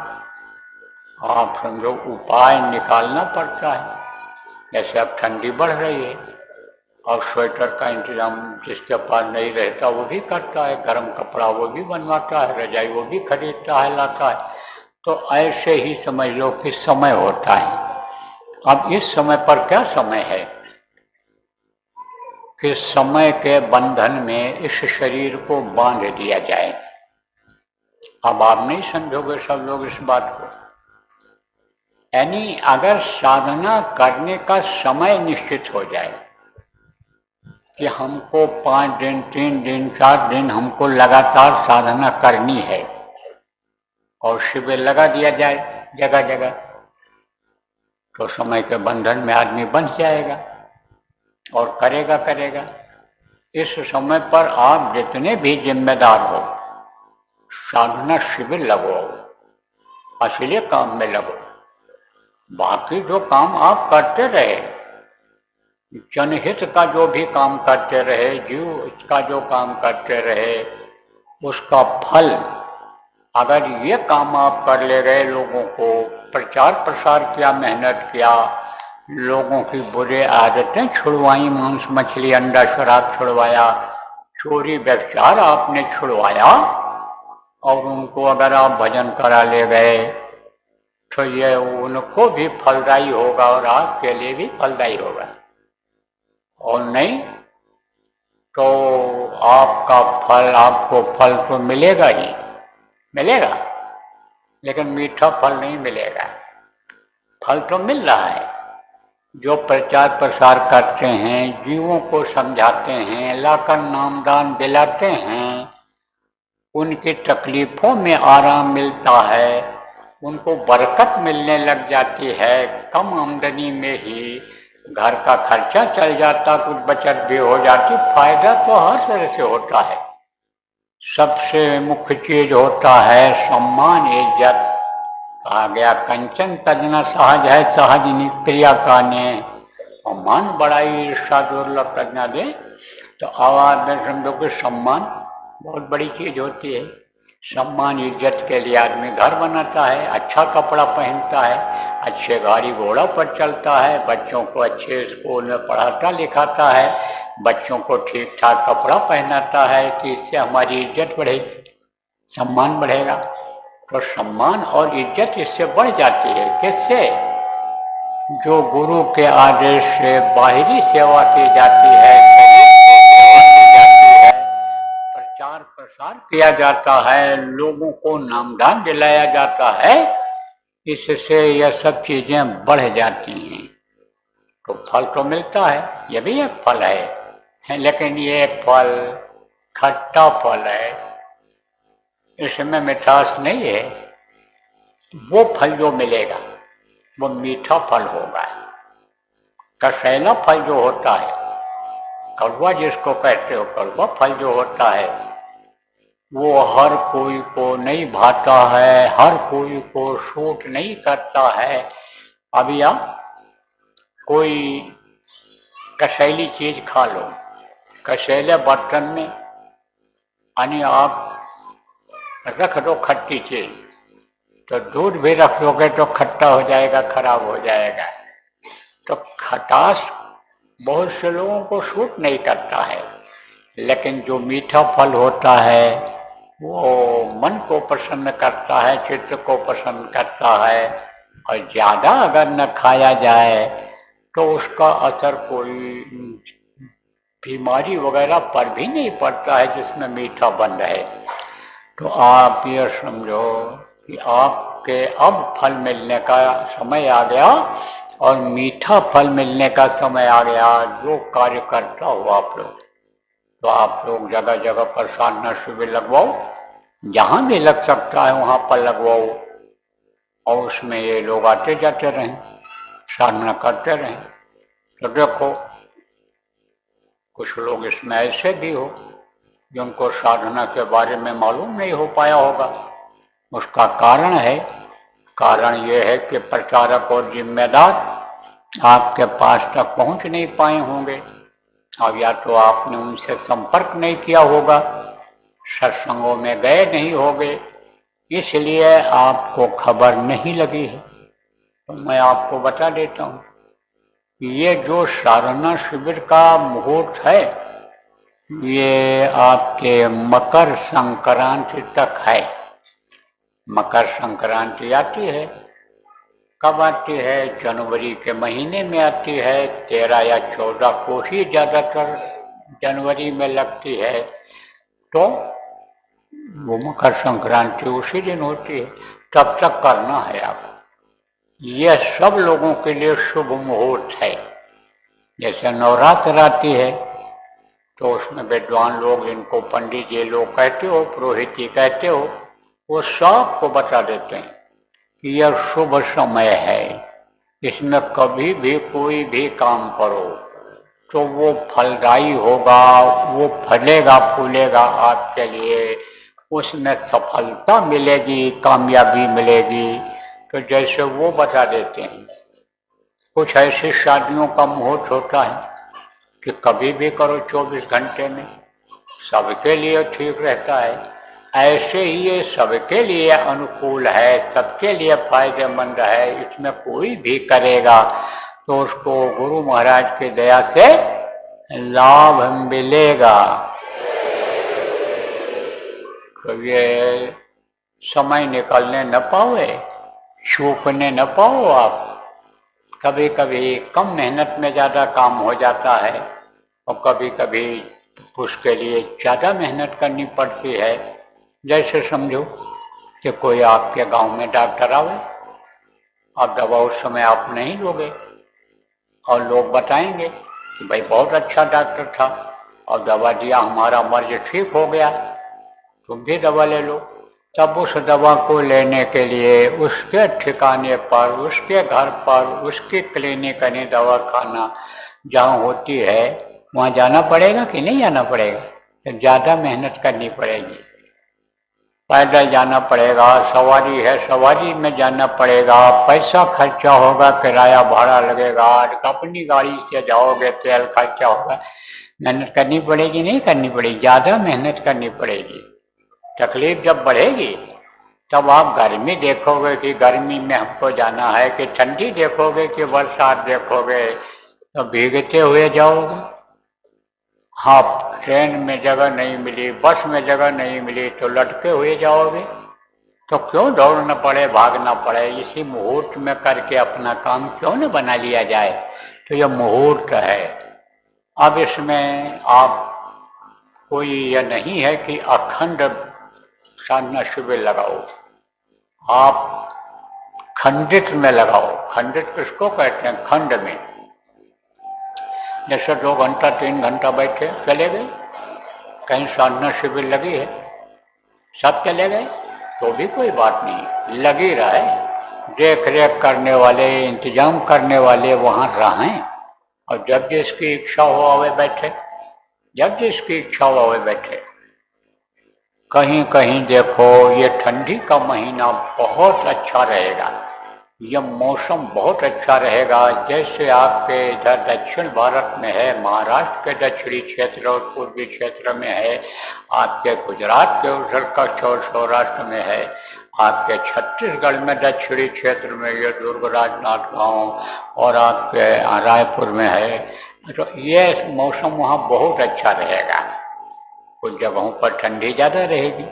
आप समझो उपाय निकालना पड़ता है। जैसे अब ठंडी बढ़ रही है, और स्वेटर का इंतजाम जिसके पास नहीं रहता वो भी करता है, गर्म कपड़ा वो भी बनवाता है, रजाई वो भी खरीदता है, लाता है। तो ऐसे ही समझ लो कि समय होता है। अब इस समय पर क्या समय है कि समय के बंधन में इस शरीर को बांध दिया जाए। अब आप नहीं समझोगे सब लोग इस बात को, यानी अगर साधना करने का समय निश्चित हो जाए कि हमको 5 दिन, 3 दिन, 4 दिन हमको लगातार साधना करनी है और शिविर लगा दिया जाए जगह जगह, तो समय के बंधन में आदमी बंध जाएगा और करेगा। इस समय पर आप जितने भी जिम्मेदार हो साधना शिविर लगवाओ, असली काम में लगो। बाकी जो काम आप करते रहे, जनहित का जो भी काम करते रहे, जीव का जो काम करते रहे, उसका फल अगर ये काम आप कर ले गए, लोगों को प्रचार प्रसार किया, मेहनत किया, लोगों की बुरी आदतें छुड़वाई, मांस मछली अंडा शराब छुड़वाया, चोरी व्यभिचार आपने छुड़वाया और उनको अगर आप भजन करा ले गए तो ये उनको भी फलदायी होगा और आपके लिए भी फलदायी होगा। और नहीं तो आपका फल, आपको फल तो मिलेगा ही मिलेगा, लेकिन मीठा फल नहीं मिलेगा। फल तो मिल रहा है, जो प्रचार प्रसार करते हैं, जीवों को समझाते हैं, लाकर नामदान दिलाते हैं, उनकी तकलीफों में आराम मिलता है, उनको बरकत मिलने लग जाती है, कम आमदनी में ही घर का खर्चा चल जाता, कुछ बचत भी हो जाती, फायदा तो हर तरह से होता है। सबसे मुख्य चीज होता है सम्मान, इज्जत। कहा गया कंचन तजना सहज है, सहज क्रिया का ने, सम्मान बड़ाई ईर्षा दुर्लभ तजना दे। तो आवाज में समझो कि सम्मान बहुत बड़ी चीज होती है। सम्मान इज्जत के लिए आदमी घर बनाता है, अच्छा कपड़ा पहनता है, अच्छे गाड़ी घोड़ा पर चलता है, बच्चों को अच्छे स्कूल में पढ़ाता लिखाता है, बच्चों को ठीक ठाक कपड़ा पहनाता है कि इससे हमारी इज्जत बढ़ेगी, सम्मान बढ़ेगा। तो सम्मान और इज्जत इससे बढ़ जाती है। किससे? जो गुरु के आदेश से बाहरी सेवा की जाती है, प्रचार प्रसार किया जाता है, लोगों को नामदान दिलाया जाता है, इससे यह सब चीजें बढ़ जाती हैं। तो फल तो मिलता है, यह भी एक फल है, लेकिन ये फल खट्टा फल है, इसमें मिठास नहीं है। वो फल जो मिलेगा वो मीठा फल होगा। कसैला फल जो होता है, कड़वा जिसको कहते हो, कड़वा फल जो होता है, वो हर कोई को नहीं भाता है, हर कोई को सूट नहीं करता है। अभी आप कोई कसैली चीज खा लो, कसैले बर्तन में यानी आप रख दो खट्टी चीज, तो दूध भी रख दोगे तो खट्टा हो जाएगा, खराब हो जाएगा। तो खटास बहुत से लोगों को सूट नहीं करता है, लेकिन जो मीठा फल होता है वो मन को प्रसन्न करता है, चित्त को प्रसन्न करता है। और ज्यादा अगर न खाया जाए तो उसका असर कोई बीमारी वगैरह पर भी नहीं पड़ता है जिसमें मीठा बन रहे। तो आप ये समझो कि आपके अब फल मिलने का समय आ गया और मीठा फल मिलने का समय आ गया। जो कार्य करता हो आप लोग, तो आप लोग जगह जगह पर साधना शिविर लगवाओ, जहां भी लग सकता है वहां पर लगवाओ, और उसमें ये लोग आते जाते रहें, साधना करते रहें। तो देखो कुछ लोग इसमें ऐसे भी हो जिनको साधना के बारे में मालूम नहीं हो पाया होगा। उसका कारण है, कारण ये है कि प्रचारक और जिम्मेदार आपके पास तक पहुंच नहीं पाए होंगे। अब या तो आपने उनसे संपर्क नहीं किया होगा, सत्संगों में गए नहीं होंगे, इसलिए आपको खबर नहीं लगी है। तो मैं आपको बता देता हूँ ये जो साधना शिविर का मुहूर्त है ये आपके मकर संक्रांति तक है। मकर संक्रांति आती है, कब आती है? जनवरी के महीने में आती है, 13 या 14 को ही ज्यादातर जनवरी में लगती है। तो वो मकर संक्रांति उसी दिन होती है, तब तक करना है आप। यह सब लोगों के लिए शुभ मुहूर्त है। जैसे नवरात्र आती है तो उसमें विद्वान लोग, इनको पंडित जी लोग कहते हो, पुरोहित जी कहते हो, वो सबको बता देते हैं कि यह शुभ समय है, इसमें कभी भी कोई भी काम करो तो वो फलदायी होगा, वो फलेगा फूलेगा आपके लिए, उसमें सफलता मिलेगी, कामयाबी मिलेगी। तो जैसे वो बता देते हैं। कुछ ऐसी शादियों का मुहूर्त होता है कि कभी भी करो 24 घंटे में, सबके लिए ठीक रहता है। ऐसे ही ये सबके लिए अनुकूल है, सबके लिए फायदेमंद है। इसमें कोई भी करेगा तो उसको गुरु महाराज की दया से लाभ मिलेगा। तो ये समय निकालने न पाओ, छूपने न पाओ आप। कभी कभी कम मेहनत में ज़्यादा काम हो जाता है और कभी कभी उसके लिए ज़्यादा मेहनत करनी पड़ती है। जैसे समझो कि कोई आपके गांव में डॉक्टर आवे, अब दवा उस समय आप नहीं लोगे और लोग बताएंगे कि भाई बहुत अच्छा डॉक्टर था और दवा दिया, हमारा मर्ज ठीक हो गया, तुम भी दवा ले लो। तब उस दवा को लेने के लिए उसके ठिकाने पर, उसके घर पर, उसकी क्लिनिक यानी दवा खाना जहाँ होती है वहाँ जाना पड़ेगा कि नहीं जाना पड़ेगा? तो ज़्यादा मेहनत करनी पड़ेगी, पैदल जाना पड़ेगा, सवारी है सवारी में जाना पड़ेगा, पैसा खर्चा होगा, किराया भाड़ा लगेगा, अपनी गाड़ी से जाओगे तेल खर्चा होगा, मेहनत करनी पड़ेगी नहीं करनी पड़ेगी? ज़्यादा मेहनत करनी पड़ेगी। तकलीफ जब बढ़ेगी तब आप गर्मी देखोगे कि गर्मी में हमको जाना है, कि ठंडी देखोगे कि बरसात देखोगे, तो भीगते हुए जाओगे। हाँ, ट्रेन में जगह नहीं मिली, बस में जगह नहीं मिली तो लटके हुए जाओगे। तो क्यों दौड़ना पड़े, भागना पड़े? इसी मुहूर्त में करके अपना काम क्यों न बना लिया जाए? तो यह मुहूर्त है। अब इसमें आप कोई यह नहीं है कि अखंड साधना शिविर लगाओ, आप खंडित में लगाओ। खंडित किसको कहते हैं? खंड में। जैसे 2 घंटा 3 घंटा बैठे, चले गए, कहीं साधना शिविर लगी है, सब चले गए तो भी कोई बात नहीं, लगी रहे, देख रेख करने वाले, इंतजाम करने वाले वहाँ रहें, और जब जिसकी इच्छा हो आवे बैठे, जब जिसकी इच्छा हो आवे बैठे। कहीं कहीं देखो ये ठंडी का महीना बहुत अच्छा रहेगा, यह मौसम बहुत अच्छा रहेगा। जैसे आपके इधर दक्षिण भारत में है, महाराष्ट्र के दक्षिणी क्षेत्र और पूर्वी क्षेत्र में है, आपके गुजरात के उधर का सौराष्ट्र में है, आपके छत्तीसगढ़ में दक्षिणी क्षेत्र में ये दुर्गराज नाथ गाँव और आपके रायपुर में है। तो ये मौसम वहाँ बहुत अच्छा रहेगा। कुछ जगहों पर ठंडी ज़्यादा रहेगी,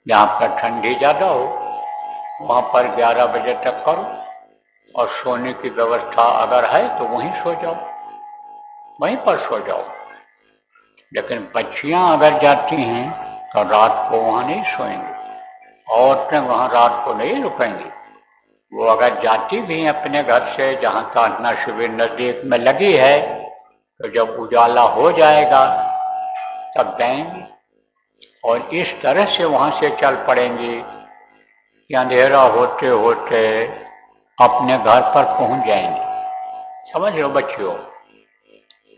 जहाँ पर ठंडी ज़्यादा हो वहाँ पर 11 बजे तक करो, और सोने की व्यवस्था अगर है तो वहीं सो जाओ, वहीं पर सो जाओ। लेकिन बच्चियाँ अगर जाती हैं तो रात को वहाँ नहीं सोएंगी, औरतें वहाँ रात को नहीं रुकेंगी। वो अगर जाती भी हैं अपने घर से जहाँ साधना शिविर नज़दीक में लगी है, तो जब उजाला हो जाएगा तब जाएंगी, और इस तरह से वहाँ से चल पड़ेंगी कि अंधेरा होते होते अपने घर पर पहुँच जाएंगे। समझ लो बच्चियों,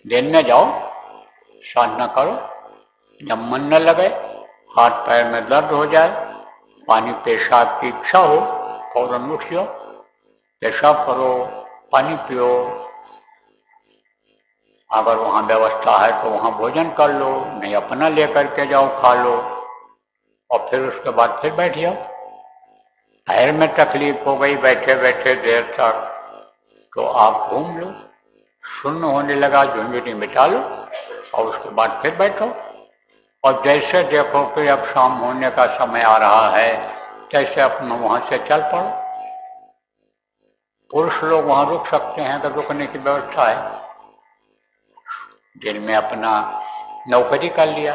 दिन में जाओ, साधना करो, जब मन न लगे, हाथ पैर में दर्द हो जाए, पानी पेशाब की इच्छा हो, फौरन उठ जाओ, पेशाब करो, पानी पियो। अगर वहाँ व्यवस्था है तो वहाँ भोजन कर लो, नहीं अपना लेकर के जाओ, खा लो, और फिर उसके बाद फिर बैठ जाओ। पैर में तकलीफ हो गई बैठे बैठे देर तक, तो आप घूम लो, शून्य होने लगा झुंझुनी मिटा लो और उसके बाद फिर बैठो। और जैसे देखो कि अब शाम होने का समय आ रहा है तैसे अपना वहां से चल पड़ो। पुरुष लोग वहां रुक सकते हैं तो रुकने की व्यवस्था है। दिन में अपना नौकरी कर लिया,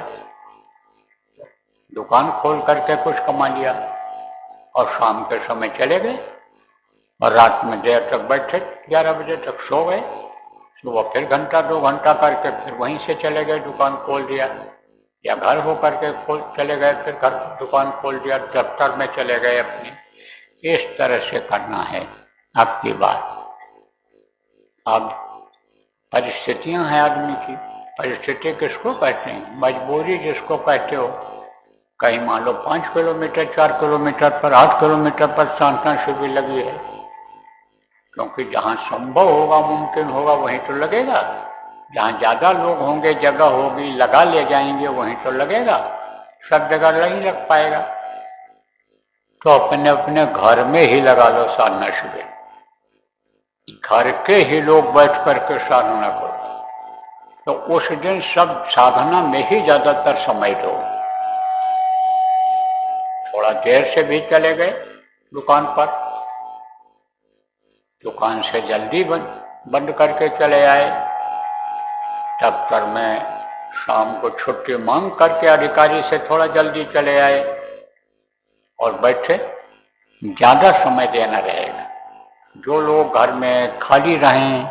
दुकान खोल करके कुछ कमा लिया और शाम के समय चले गए और रात में देर तक बैठे, 11 बजे तक सो गए। सुबह फिर घंटा 2 घंटा करके फिर वहीं से चले गए, दुकान खोल दिया, या घर हो करके खोल चले गए, फिर घर दुकान खोल दिया, दफ्तर में चले गए अपने। इस तरह से करना है आपकी बात। अब परिस्थितियां हैं आदमी की। परिस्थिति किसको कहते हैं? मजबूरी जिसको कहते हो। कहीं मान लो 5 किलोमीटर 4 किलोमीटर पर 8 किलोमीटर पर सांत्वना शिविर लगी है, क्योंकि जहां संभव होगा मुमकिन होगा वहीं तो लगेगा। जहां ज्यादा लोग होंगे, जगह होगी, लगा ले जाएंगे, वहीं तो लगेगा। सब जगह नहीं लग पाएगा तो अपने अपने घर में ही लगा लो साधना शिविर। घर के ही लोग बैठ करके साधना करो तो उस दिन सब साधना में ही ज्यादातर समय दो। थोड़ा देर से भी चले गए दुकान पर, दुकान से जल्दी बंद करके चले आए, दफ्तर में शाम को छुट्टी मांग करके अधिकारी से थोड़ा जल्दी चले आए और बैठे। ज्यादा समय देना रहेगा। जो लोग घर में खाली रहें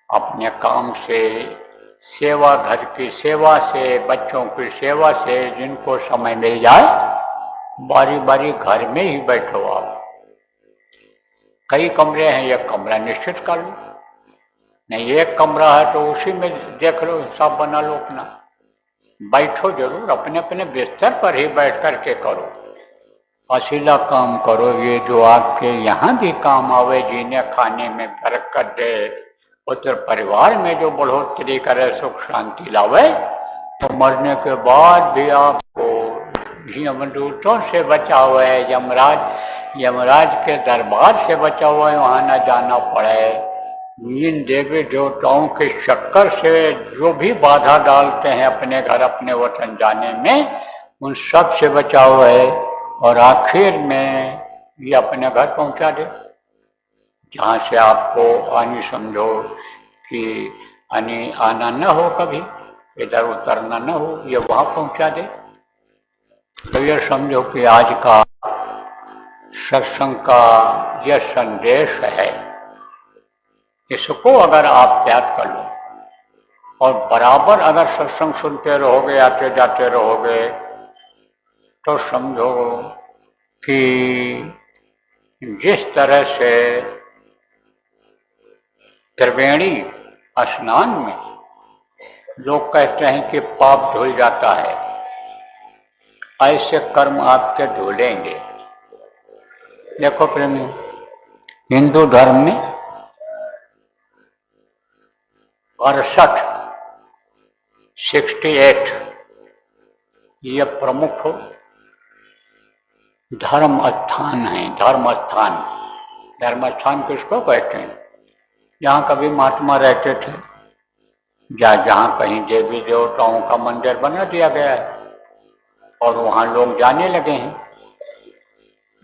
अपने काम से, सेवा, घर की सेवा से, बच्चों की सेवा से, जिनको समय मिल जाए बारी बारी घर में ही बैठो। आप कई कमरे हैं, एक कमरा निश्चित कर लो, नहीं एक कमरा है तो उसी में देख लो, हिसाब बना लो अपना। बैठो जरूर, अपने अपने बिस्तर पर ही बैठ करके करो, असीला काम करो, ये जो आपके यहाँ भी काम आवे, जीने खाने में बरकत दे, पुत्र परिवार में जो बढ़ोतरी करे, सुख शांति लावे, तो मरने के बाद भी आपको यमदूतों से बचा हुआ है, यमराज के दरबार से बचा हुआ है, वहां न जाना पड़े। इन देवी देवताओं के चक्कर से जो भी बाधा डालते हैं अपने घर अपने वतन जाने में, उन सब से बचा हुआ है और आखिर में ये अपने घर पहुंचा दे, जहां से आपको आनी समझो कि आना न हो, कभी इधर उतरना न हो, ये वहां पहुंचा दे। तो ये समझो कि आज का सत्संग का यह संदेश है। इसको अगर आप याद कर लो और बराबर अगर सत्संग सुनते रहोगे, आते जाते रहोगे, तो समझो कि जिस तरह से त्रिवेणी स्नान में लोग कहते हैं कि पाप धुल जाता है, ऐसे कर्म आपके धुलेंगे। देखो प्रेमी, हिंदू धर्म में 68 ये प्रमुख धर्म स्थान है। धर्म स्थान किसको कहते हैं? जहाँ कभी महात्मा रहते थे, या जहाँ कहीं देवी देवताओं का मंदिर बना दिया गया है और वहाँ लोग जाने लगे हैं,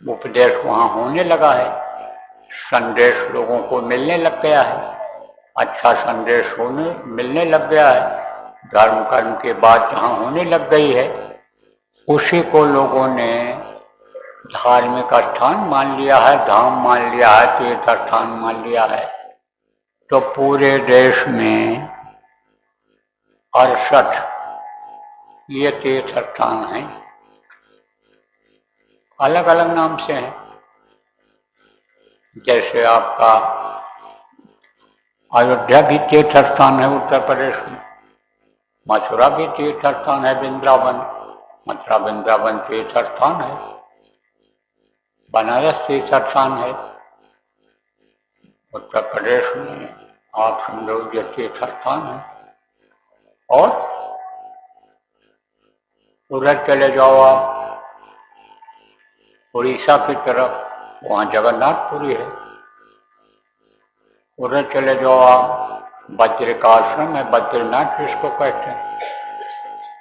उपदेश वहाँ होने लगा है, संदेश लोगों को मिलने लग गया है, अच्छा संदेश मिलने लग गया है, धर्म कर्म की बात जहाँ होने लग गई है, उसी को लोगों ने धार्मिक स्थान मान लिया है, धाम मान लिया है, तीर्थ स्थान मान लिया है। तो पूरे देश में 68 ये तीर्थ स्थान हैं, अलग अलग नाम से हैं। जैसे आपका अयोध्या भी तीर्थ स्थान है उत्तर प्रदेश में, मथुरा भी तीर्थ स्थान है, मथुरा वृंदावन तीर्थ स्थान है, बनारस तीर्थ स्थान है। उत्तर प्रदेश में आप समझो ये तीर्थ स्थान है। और उधर चले जाओ आप उड़ीसा की तरफ, वहाँ जगन्नाथपुरी है। उधर चले जाओ आप वज्र का आश्रम है, बद्रीनाथ जिसको कहते हैं।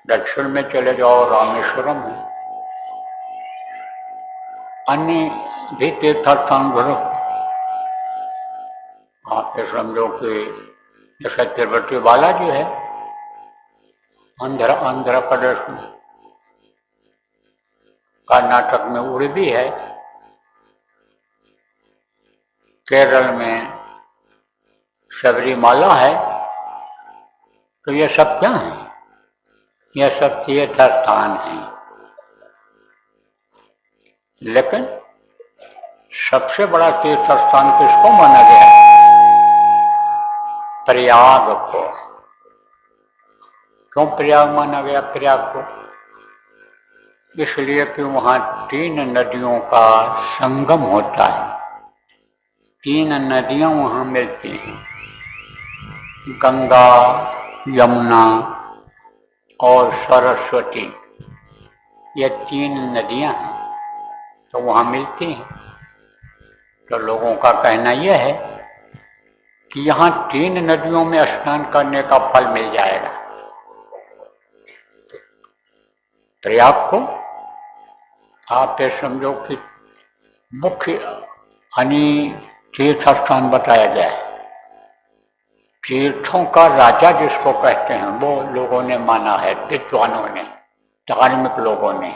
दक्षिण में चले जाओ रामेश्वरम है, अन्य भी तीर्थ स्थान घूरो। आप ये समझो कि जैसे तिरुपति बालाजी है आंध्र प्रदेश में, कर्नाटक में उड़ुपी है, केरल में शबरीमाला है। तो ये सब क्या है? ये सब तीर्थ स्थान है। लेकिन सबसे बड़ा तीर्थ स्थान किसको माना गया? प्रयाग को। क्यों प्रयाग माना गया प्रयाग को? इसलिए कि वहां 3 नदियों का संगम होता है। 3 नदियां वहां मिलती हैं, गंगा, यमुना और सरस्वती। ये 3 नदियां हैं तो वहां मिलती हैं। तो लोगों का कहना यह है कि यहाँ 3 नदियों में स्नान करने का फल मिल जाएगा। प्रयाग को आप ये समझो कि मुख्य तीर्थ स्थान बताया गया है। तीर्थों का राजा जिसको कहते हैं वो लोगों ने माना है, विद्वानों ने, धार्मिक लोगों ने।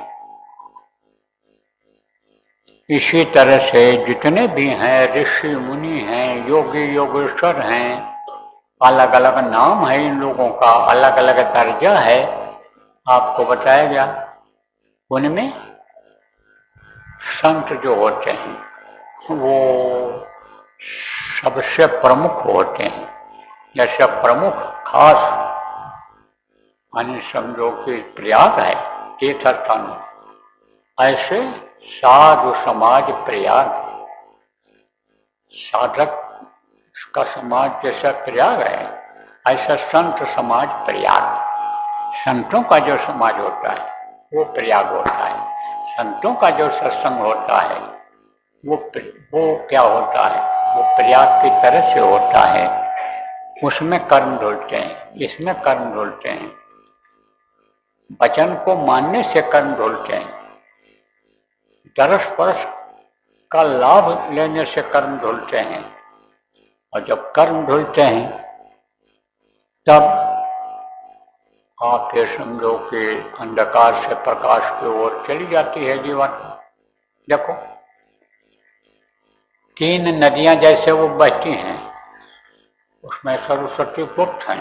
इसी तरह से जितने भी हैं ऋषि मुनि हैं, योगी योगेश्वर हैं, अलग अलग नाम है इन लोगों का, अलग अलग दर्जा है, आपको बताया गया। उनमें संत जो होते हैं वो सबसे प्रमुख होते हैं। जैसे प्रमुख खास समझो कि प्रयाग है तीर्थ स्थान, ऐसे साधु समाज प्रयाग, साधक का समाज जैसा प्रयाग है, ऐसा संत समाज प्रयाग। संतों का जो समाज होता है वो प्रयाग होता है। संतों का जो सत्संग होता है वो क्या होता है? वो प्रयाग की तरह से होता है। उसमें कर्म ढूंढते हैं, इसमें कर्म ढूंढते हैं। वचन को मानने से कर्म ढूंढते हैं, दरस परस का लाभ लेने से कर्म ढूंढते हैं। और जब कर्म ढूंढते हैं तब आप ये समझो कि अंधकार से प्रकाश की ओर चली जाती है जीवन। देखो 3 नदियां जैसे वो बहती हैं, उसमें सरस्वती गुप्त है,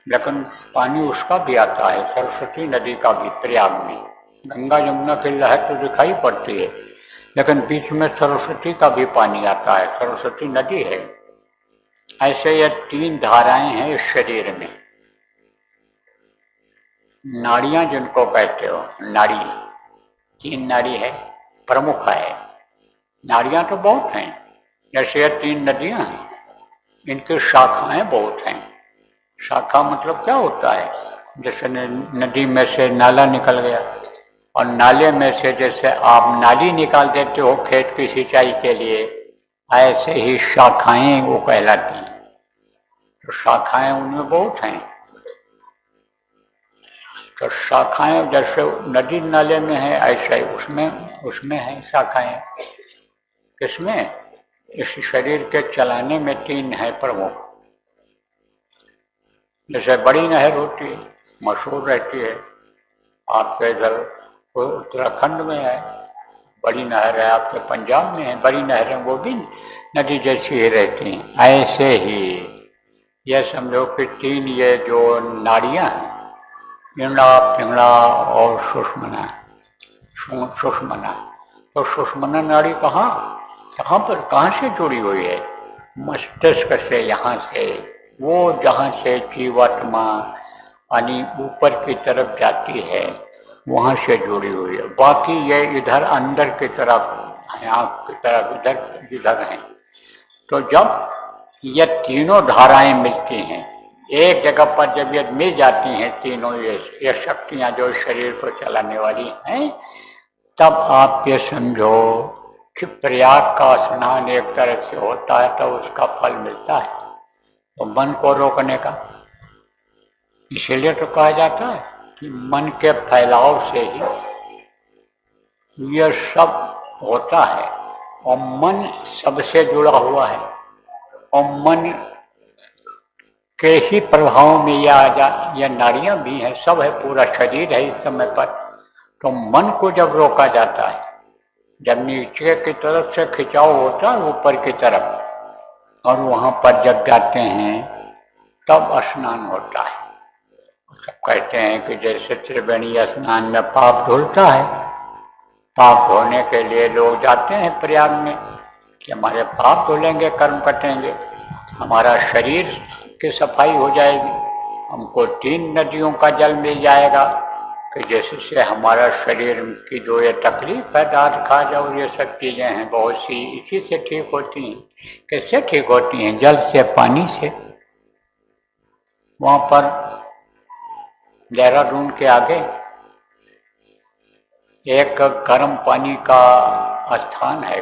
लेकिन पानी उसका भी आता है, सरस्वती नदी का भी प्रयाग में। गंगा यमुना की लहर तो दिखाई पड़ती है, लेकिन बीच में सरस्वती का भी पानी आता है, सरस्वती नदी है। ऐसे ये 3 धाराएं हैं इस शरीर में। नाड़ियां जिनको कहते हो, नाड़ी, 3 नाड़ी है, प्रमुख है। नाड़ियां तो बहुत हैं, जैसे ये 3 नदियां हैं, इनकी शाखाएं बहुत हैं। शाखा मतलब क्या होता है? जैसे नदी में से नाला निकल गया और नाले में से जैसे आप नाली निकाल देते हो खेत की सिंचाई के लिए, ऐसे ही शाखाएं वो कहलाती हैं। तो शाखाएं उनमें बहुत हैं। तो शाखाएं जैसे नदी नाले में है ऐसे ही उसमें है शाखाएं। किसमें? इस शरीर के चलाने में 3 है प्रमुख। जैसे बड़ी नहर होती है, मशहूर रहती है, आपके इधर उत्तराखंड में है बड़ी नहर है, आपके पंजाब में है बड़ी नहर है, वो भी नदी जैसी ही रहती हैं। ऐसे ही यह समझो कि 3 ये जो नाड़ियां हैं, इंगड़ा पिंगड़ा और सुषमना। तो सुषमना नाड़ी कहाँ से जुड़ी हुई है? मस्तिष्क से, यहाँ से, वो जहाँ से जीवात्मा यानी ऊपर की तरफ जाती है वहाँ से जुड़ी हुई है। बाकी ये इधर अंदर की तरफ, आँख की तरफ इधर हैं। तो जब ये तीनों धाराएं मिलती हैं एक जगह पर, जब ये मिल जाती हैं तीनों ये शक्तियाँ जो शरीर को चलाने वाली हैं, तब आप ये समझो कि प्रयाग का स्नान एक तरह से होता है तो उसका फल मिलता है। तो मन को रोकने का। इसीलिए तो कहा जाता है कि मन के फैलाव से ही यह सब होता है, और मन सबसे जुड़ा हुआ है, और मन के ही प्रभाव में यह नाड़ियां भी हैं, सब है, पूरा शरीर है इस समय पर। तो मन को जब रोका जाता है, जब नीचे की तरफ से खिंचाव होता है ऊपर की तरफ, और वहां पर जब जाते हैं तब स्नान होता है। सब कहते हैं कि जैसे त्रिवेणी स्नान में पाप धुलता है, पाप धोने के लिए लोग जाते हैं प्रयाग में कि हमारे पाप धुलेंगे, कर्म कटेंगे, हमारा शरीर की सफाई हो जाएगी, हमको 3 नदियों का जल मिल जाएगा, कि जैसे से हमारा शरीर की जो ये तकलीफ है, दांत खा जाओ, ये सब चीज़ें हैं बहुत सी, इसी से ठीक होती हैं। कैसे ठीक होती हैं? जल से, पानी से। वहाँ पर देहरादून के आगे एक गर्म पानी का स्थान है,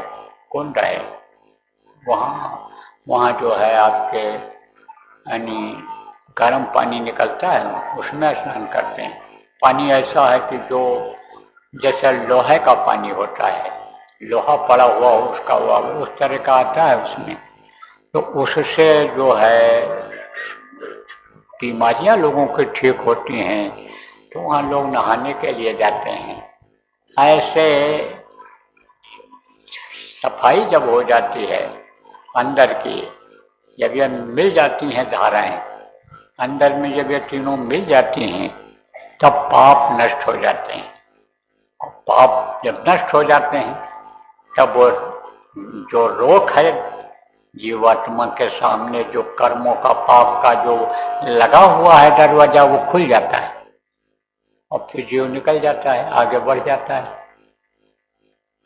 कुंड है, वहाँ जो है आपके यानी गर्म पानी निकलता है, उसमें स्नान करते हैं। पानी ऐसा है कि जो जैसे लोहे का पानी होता है, लोहा पड़ा हुआ उसका हुआ उस तरह का आता है उसमें। तो उससे जो है बीमारियां लोगों की ठीक होती हैं, तो वहाँ लोग नहाने के लिए जाते हैं। ऐसे सफाई जब हो जाती है अंदर की, जब ये मिल जाती हैं धाराएं अंदर में, जब ये तीनों मिल जाती हैं तब पाप नष्ट हो जाते हैं। और पाप जब नष्ट हो जाते हैं तब वो जो रोक है जीवात्मा के सामने, जो कर्मों का, पाप का जो लगा हुआ है दरवाजा, वो खुल जाता है और फिर जीव निकल जाता है, आगे बढ़ जाता है।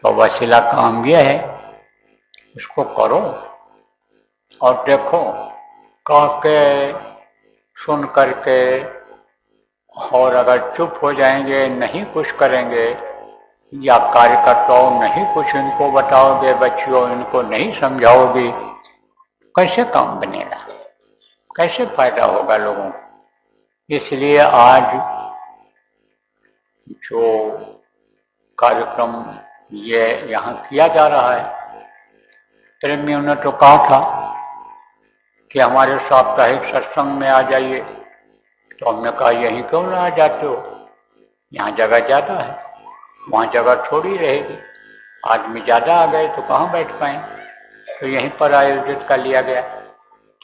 तो वसीला काम यह है, इसको करो और देखो, कह के सुन करके, और अगर चुप हो जाएंगे, नहीं कुछ करेंगे, या कार्यकर्ताओं नहीं कुछ इनको बताओगे, बच्चियों इनको नहीं समझाओगे, कैसे काम बनेगा, कैसे फायदा होगा लोगों को। इसलिए आज जो कार्यक्रम ये यहाँ किया जा रहा है, प्रेमियों ने तो कहा था कि हमारे साप्ताहिक सत्संग में आ जाइए, तो हमने कहा यहीं क्यों ना आ जाते हो, यहाँ जगह ज़्यादा है, वहाँ जगह थोड़ी रहेगी, आदमी ज़्यादा आ गए तो कहाँ बैठ पाएँ, तो यहीं पर आयोजित कर लिया गया।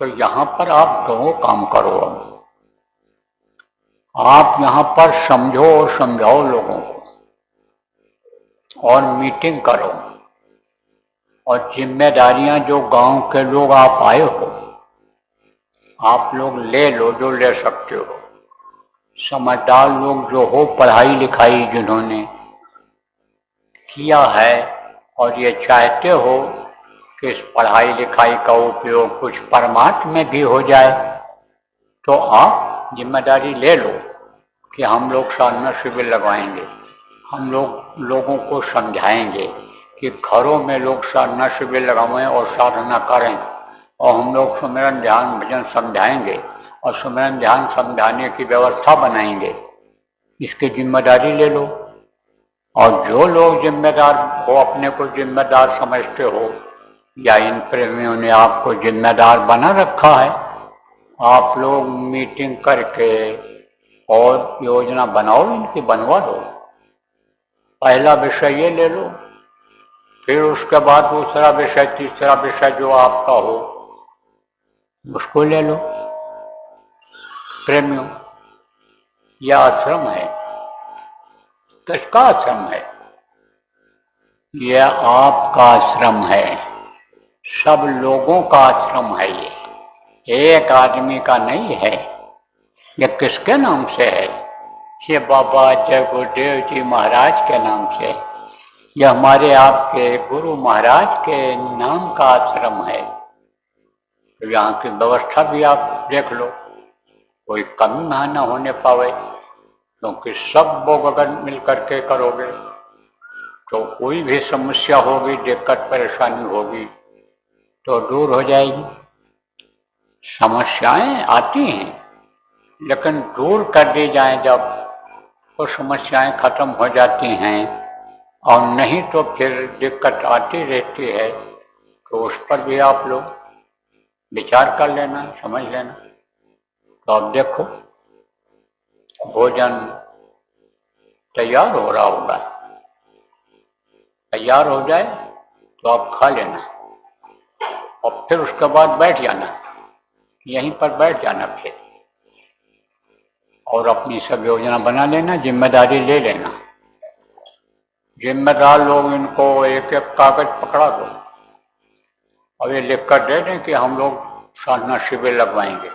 तो यहाँ पर आप दो काम करो, आप यहाँ पर समझो और समझाओ लोगों को, और मीटिंग करो, और जिम्मेदारियां जो गांव के लोग आप आए हो, आप लोग ले लो जो ले सकते हो। समझदार लोग जो हो, पढ़ाई लिखाई जिन्होंने किया है और ये चाहते हो कि इस पढ़ाई लिखाई का उपयोग कुछ परमार्थ में भी हो जाए, तो आप जिम्मेदारी ले लो कि हम लोग साधना शिविर लगवाएंगे, हम लोगों को समझाएंगे कि घरों में लोग साधना शिविर लगाएं और साधना करें, और हम लोग सुमिरन ध्यान भजन समझाएंगे और सुमिरन ध्यान समझाने की व्यवस्था बनाएंगे। इसकी जिम्मेदारी ले लो। और जो लोग जिम्मेदार हो, अपने को जिम्मेदार समझते हो, या इन प्रेमियों ने आपको जिम्मेदार बना रखा है, आप लोग मीटिंग करके और योजना बनाओ, इनकी बनवा दो। पहला विषय ये ले लो, फिर उसके बाद दूसरा विषय, तीसरा विषय जो आपका हो उसको ले लो। प्रेमियों, यह आश्रम है, किसका आश्रम है? यह आपका आश्रम है, सब लोगों का आश्रम है। ये एक आदमी का नहीं है। ये किसके नाम से है? ये बाबा जय गुरुदेव जी महाराज के नाम से है। यह हमारे आपके गुरु महाराज के नाम का आश्रम है। तो यहाँ की व्यवस्था भी आप देख लो, कोई कमी यहाँ न होने पावे, क्योंकि सब लोग अगर मिल करके करोगे तो कोई भी समस्या होगी, दिक्कत परेशानी होगी तो दूर हो जाएगी। समस्याएं आती हैं, लेकिन दूर कर दी जाए जब तो समस्याएं खत्म हो जाती हैं, और नहीं तो फिर दिक्कत आती रहती है। तो उस पर भी आप लोग विचार कर लेना, समझ लेना। तो अब देखो भोजन तैयार हो रहा होगा, तैयार हो जाए तो आप खा लेना और फिर उसके बाद बैठ जाना, यहीं पर बैठ जाना फिर, और अपनी सब योजना बना लेना, जिम्मेदारी ले लेना। जिम्मेदार लोग इनको एक एक कागज पकड़ा दो और ये लिख कर दे दें कि हम लोग साधना शिविर लगवाएंगे,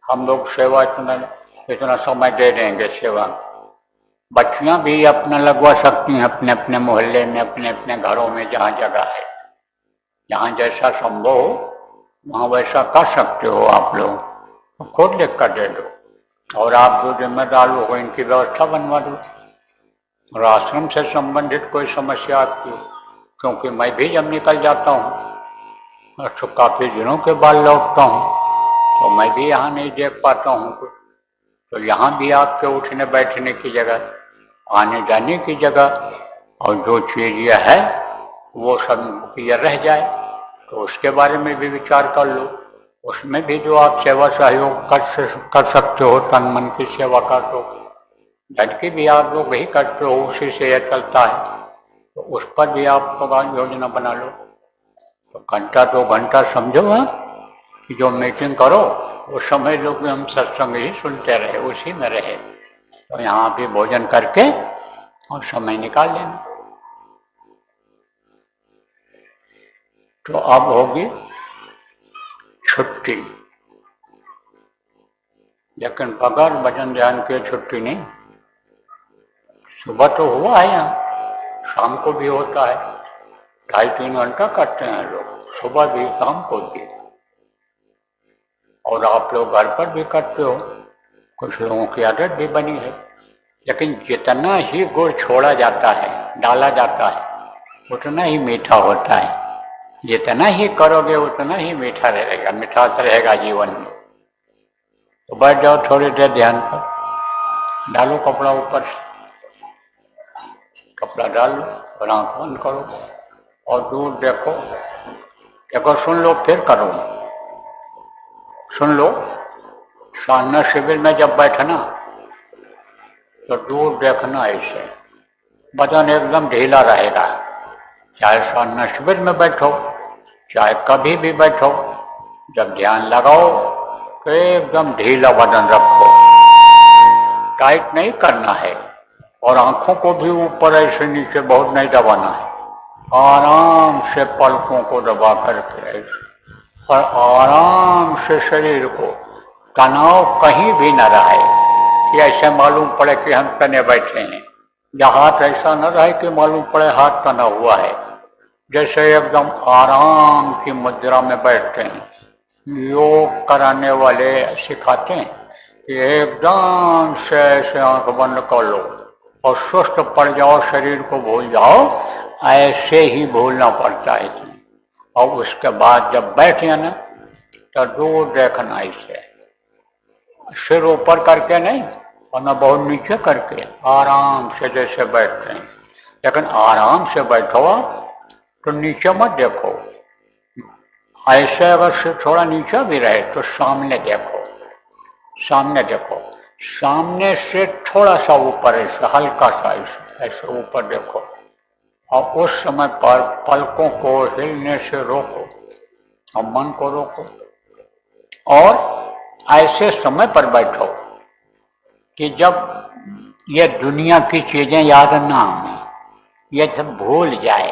हम लोग सेवा इतना समय दे देंगे सेवा। बच्चियां भी अपना लगवा सकती हैं अपने अपने मोहल्ले में, अपने अपने घरों में, जहाँ जगह है, जहाँ जैसा संभव हो वहाँ वैसा कर सकते हो आप लोग, तो खुद लिख कर दे दो। और आप जो जिम्मेदार लोग हो इनकी व्यवस्था बनवा दो। और आश्रम से संबंधित कोई समस्या आपकी, क्योंकि मैं भी जब निकल जाता हूँ तो काफ़ी दिनों के बाद लौटता हूँ, तो मैं भी यहाँ नहीं देख पाता हूँ कुछ। तो यहाँ भी आपके उठने बैठने की जगह, आने जाने की जगह, और जो चीज़ यह है वो सब ये रह जाए, तो उसके बारे में भी विचार कर लो। उसमें भी जो आप सेवा सहयोग कर सकते हो, तन मन की सेवा कर दो। धन की भी आप लोग वही करते हो, उसी से यह चलता है, तो उस पर भी आप लोग योजना बना लो। तो घंटा 2 घंटा समझो आप कि जो मीटिंग करो वो समझ लो कि हम सत्संग ही सुनते रहे, उसी में रहे। तो यहाँ भी भोजन करके और समय निकाल लेना। तो अब होगी छुट्टी, लेकिन बगैर भजन ध्यान के छुट्टी नहीं। सुबह तो हुआ है, यहाँ शाम को भी होता है, 2.5-3 घंटा करते हैं लोग, सुबह भी शाम को भी। और आप लोग घर पर भी करते हो, कुछ लोगों की आदत भी बनी है। लेकिन जितना ही गुड़ छोड़ा जाता है, डाला जाता है, उतना ही मीठा होता है। जितना ही करोगे उतना ही मीठा रहेगा, मिठास रहेगा जीवन में। तो बैठ जाओ थोड़ी देर ध्यान पर, डालो कपड़ा ऊपर से, कपड़ा डाल लो और आंख बंद करो और दूर देखो। देखो सुन लो, फिर करो, सुन लो। साधना शिविर में जब बैठना तो दूर देखना, ऐसे बदन एकदम ढीला रहेगा। चाहे साधना शिविर में बैठो, चाहे कभी भी बैठो, जब ध्यान लगाओ तो एकदम ढीला बदन रखो, टाइट नहीं करना है। और आंखों को भी ऊपर ऐसे नीचे बहुत नहीं दबाना है, आराम से पलकों को दबा करके ऐसे, और आराम से शरीर को, तनाव कहीं भी न रहे कि ऐसे मालूम पड़े कि हम तने बैठे हैं, या हाथ ऐसा न रहे कि मालूम पड़े हाथ तना हुआ है। जैसे एकदम आराम की मुद्रा में बैठते हैं। योग कराने वाले सिखाते हैं कि एकदम से ऐसे आंख बंद कर लो और सुस्त पड़ जाओ, शरीर को भूल जाओ, ऐसे ही भूलना पड़ता है। और उसके बाद जब बैठ जाना तो दूर देखना, ऐसे सिर ऊपर करके नहीं और न बहुत नीचे करके, आराम से जैसे बैठते हैं। लेकिन आराम से बैठो आप, तो नीचे मत देखो। ऐसे अगर सिर थोड़ा नीचे भी रहे तो सामने देखो, सामने देखो, सामने से थोड़ा सा ऊपर, ऐसे हल्का सा ऐसे ऊपर देखो। और उस समय पर पलकों को हिलने से रोको और मन को रोको, और ऐसे समय पर बैठो कि जब ये दुनिया की चीजें याद ना आए, ये सब भूल जाए,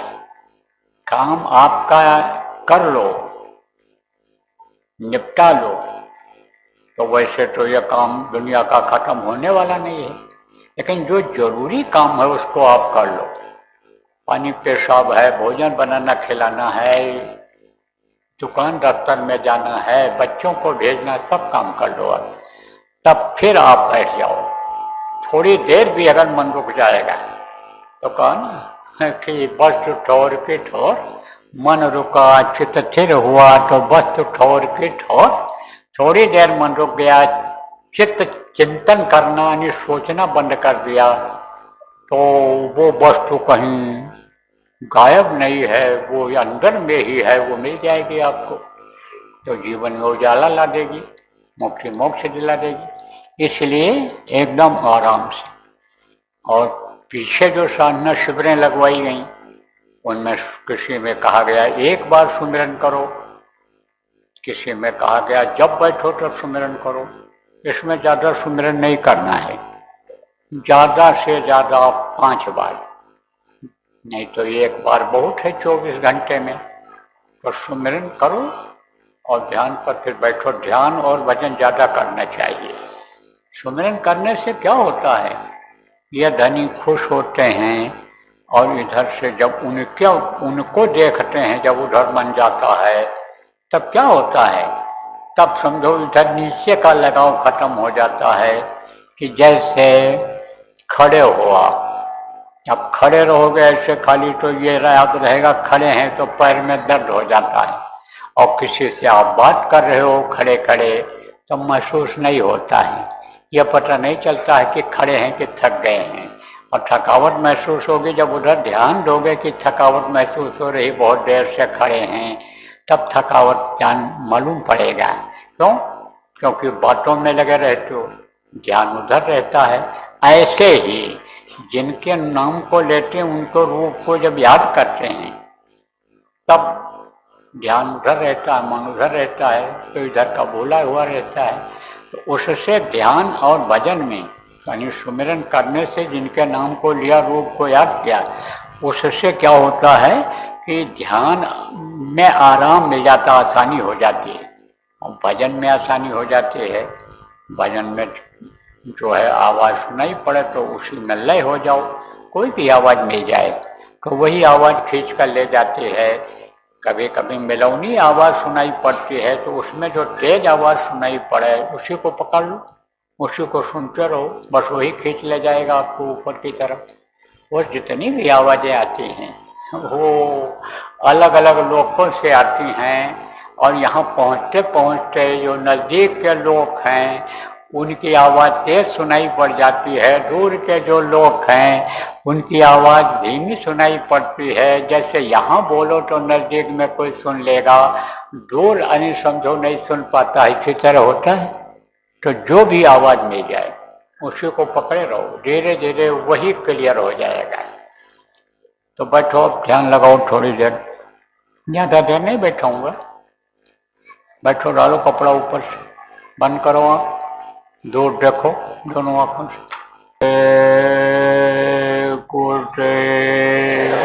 काम आपका कर लो, निपटा लो। तो वैसे तो यह काम दुनिया का खत्म होने वाला नहीं है, लेकिन जो जरूरी काम है उसको आप कर लो। पानी पेशाब है, भोजन बनाना खिलाना है, दुकान दफ्तर में जाना है, बच्चों को भेजना, सब काम कर लो आप। तब फिर आप बैठ जाओ। थोड़ी देर भी अगर मन रुक जाएगा तो कहा ना कि बस ठोर के ठोर, मन रुका चित स्थिर हुआ तो बस ठोर के ठोर, थोड़ी देर मन रुक गया, चित्त चिंतन करना यानी सोचना बंद कर दिया, तो वो वस्तु कहीं गायब नहीं है, वो अंदर में ही है, वो मिल जाएगी आपको। तो जीवन में उजाला ला देगी, मुक्ति मोक्ष दिला देगी। इसलिए एकदम आराम से। और पीछे जो साधना शिविरें लगवाई गई, उनमें किसी में कहा गया एक बार सुमिरन करो, किसी में कहा गया जब बैठो तब सुमिरन करो। इसमें ज्यादा सुमिरन नहीं करना है, ज्यादा से ज्यादा 5 बार, नहीं तो एक बार बहुत है 24 घंटे में। तो सुमिरन करो और ध्यान पर फिर बैठो। ध्यान और भजन ज्यादा करना चाहिए। सुमिरन करने से क्या होता है, ये धनी खुश होते हैं, और इधर से जब उनको देखते हैं, जब उधर मन जाता है, तब क्या होता है, तब समझो इधर नीचे का लगाव खत्म हो जाता है। कि जैसे खड़े हुआ, अब खड़े रहोगे ऐसे खाली, तो ये याद रहेगा खड़े हैं तो पैर में दर्द हो जाता है। और किसी से आप बात कर रहे हो खड़े खड़े, तो महसूस नहीं होता है, यह पता नहीं चलता है कि खड़े हैं कि थक गए हैं। और थकावट महसूस होगी जब उधर ध्यान दोगे कि थकावट महसूस हो रही, बहुत देर से खड़े हैं, तब थकावट ध्यान मालूम पड़ेगा। क्यों? क्योंकि बातों में लगे रहते हो, ध्यान उधर रहता है। ऐसे ही जिनके नाम को लेते हैं, उनको रूप को जब याद करते हैं, तब ध्यान उधर रहता है, मन उधर रहता है, तो इधर का बोला हुआ रहता है। तो उससे ध्यान और भजन में यानी सुमिरन करने से जिनके नाम को लिया, रूप को याद किया, उससे क्या होता है कि ध्यान में आराम मिल जाता, आसानी हो जाती है। और भजन में आसानी हो जाती है। भजन में जो है आवाज़ सुनाई पड़े तो उसी में लय हो जाओ, कोई भी आवाज़ मिल जाए तो वही आवाज़ खींच कर ले जाती है। कभी कभी मिलौनी आवाज़ सुनाई पड़ती है, तो उसमें जो तेज आवाज़ सुनाई पड़े उसी को पकड़ लो, उसी को सुनते रहो, बस वही खींच ले जाएगा आपको ऊपर की तरफ। वो जितनी भी आवाज़ें आती हैं वो अलग अलग लोगों से आती हैं, और यहाँ पहुँचते पहुँचते जो नज़दीक के लोग हैं उनकी आवाज़ तेज सुनाई पड़ जाती है, दूर के जो लोग हैं उनकी आवाज़ धीमी सुनाई पड़ती है। जैसे यहाँ बोलो तो नज़दीक में कोई सुन लेगा, दूर यानी समझो नहीं सुन पाता, इसी तरह होता है। तो जो भी आवाज़ मिल जाए उसी को पकड़े रहो, धीरे धीरे वही क्लियर हो जाएगा। तो बैठो, ध्यान लगाओ थोड़ी देर, ज़्यादा देर नहीं बैठाऊंगा। बैठो, डालो कपड़ा ऊपर से, बंद करो आँख, दूर देखो दोनों आँखों से। गुरुदेव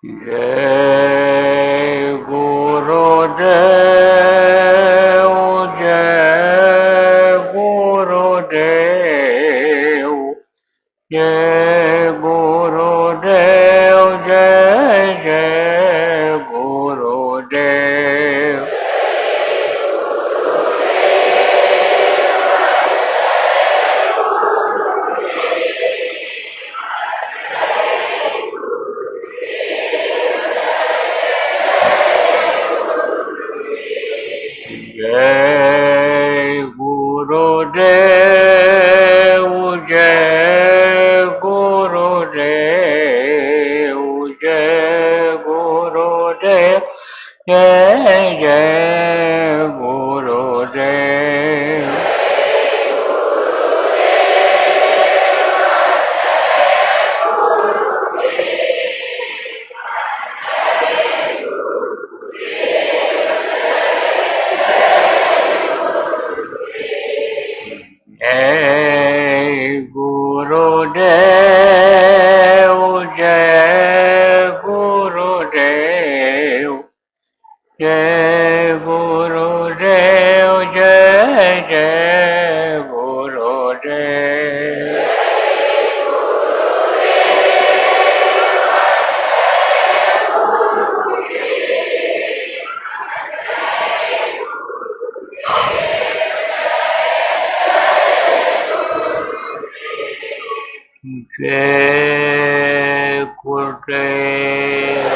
जय गुरुदेव, जय गुरुदेव, जय गुरुदेव, जय जय गुरुदेव। जय गुरुदेव, जय गुरुदेव, जय गुरुदेव, जय जय गुरुदेव। जय गुरुदेव, जय गुरुदेव, जय गुरुदेव, जय जय गुरुदेव। जय गुरुदेव।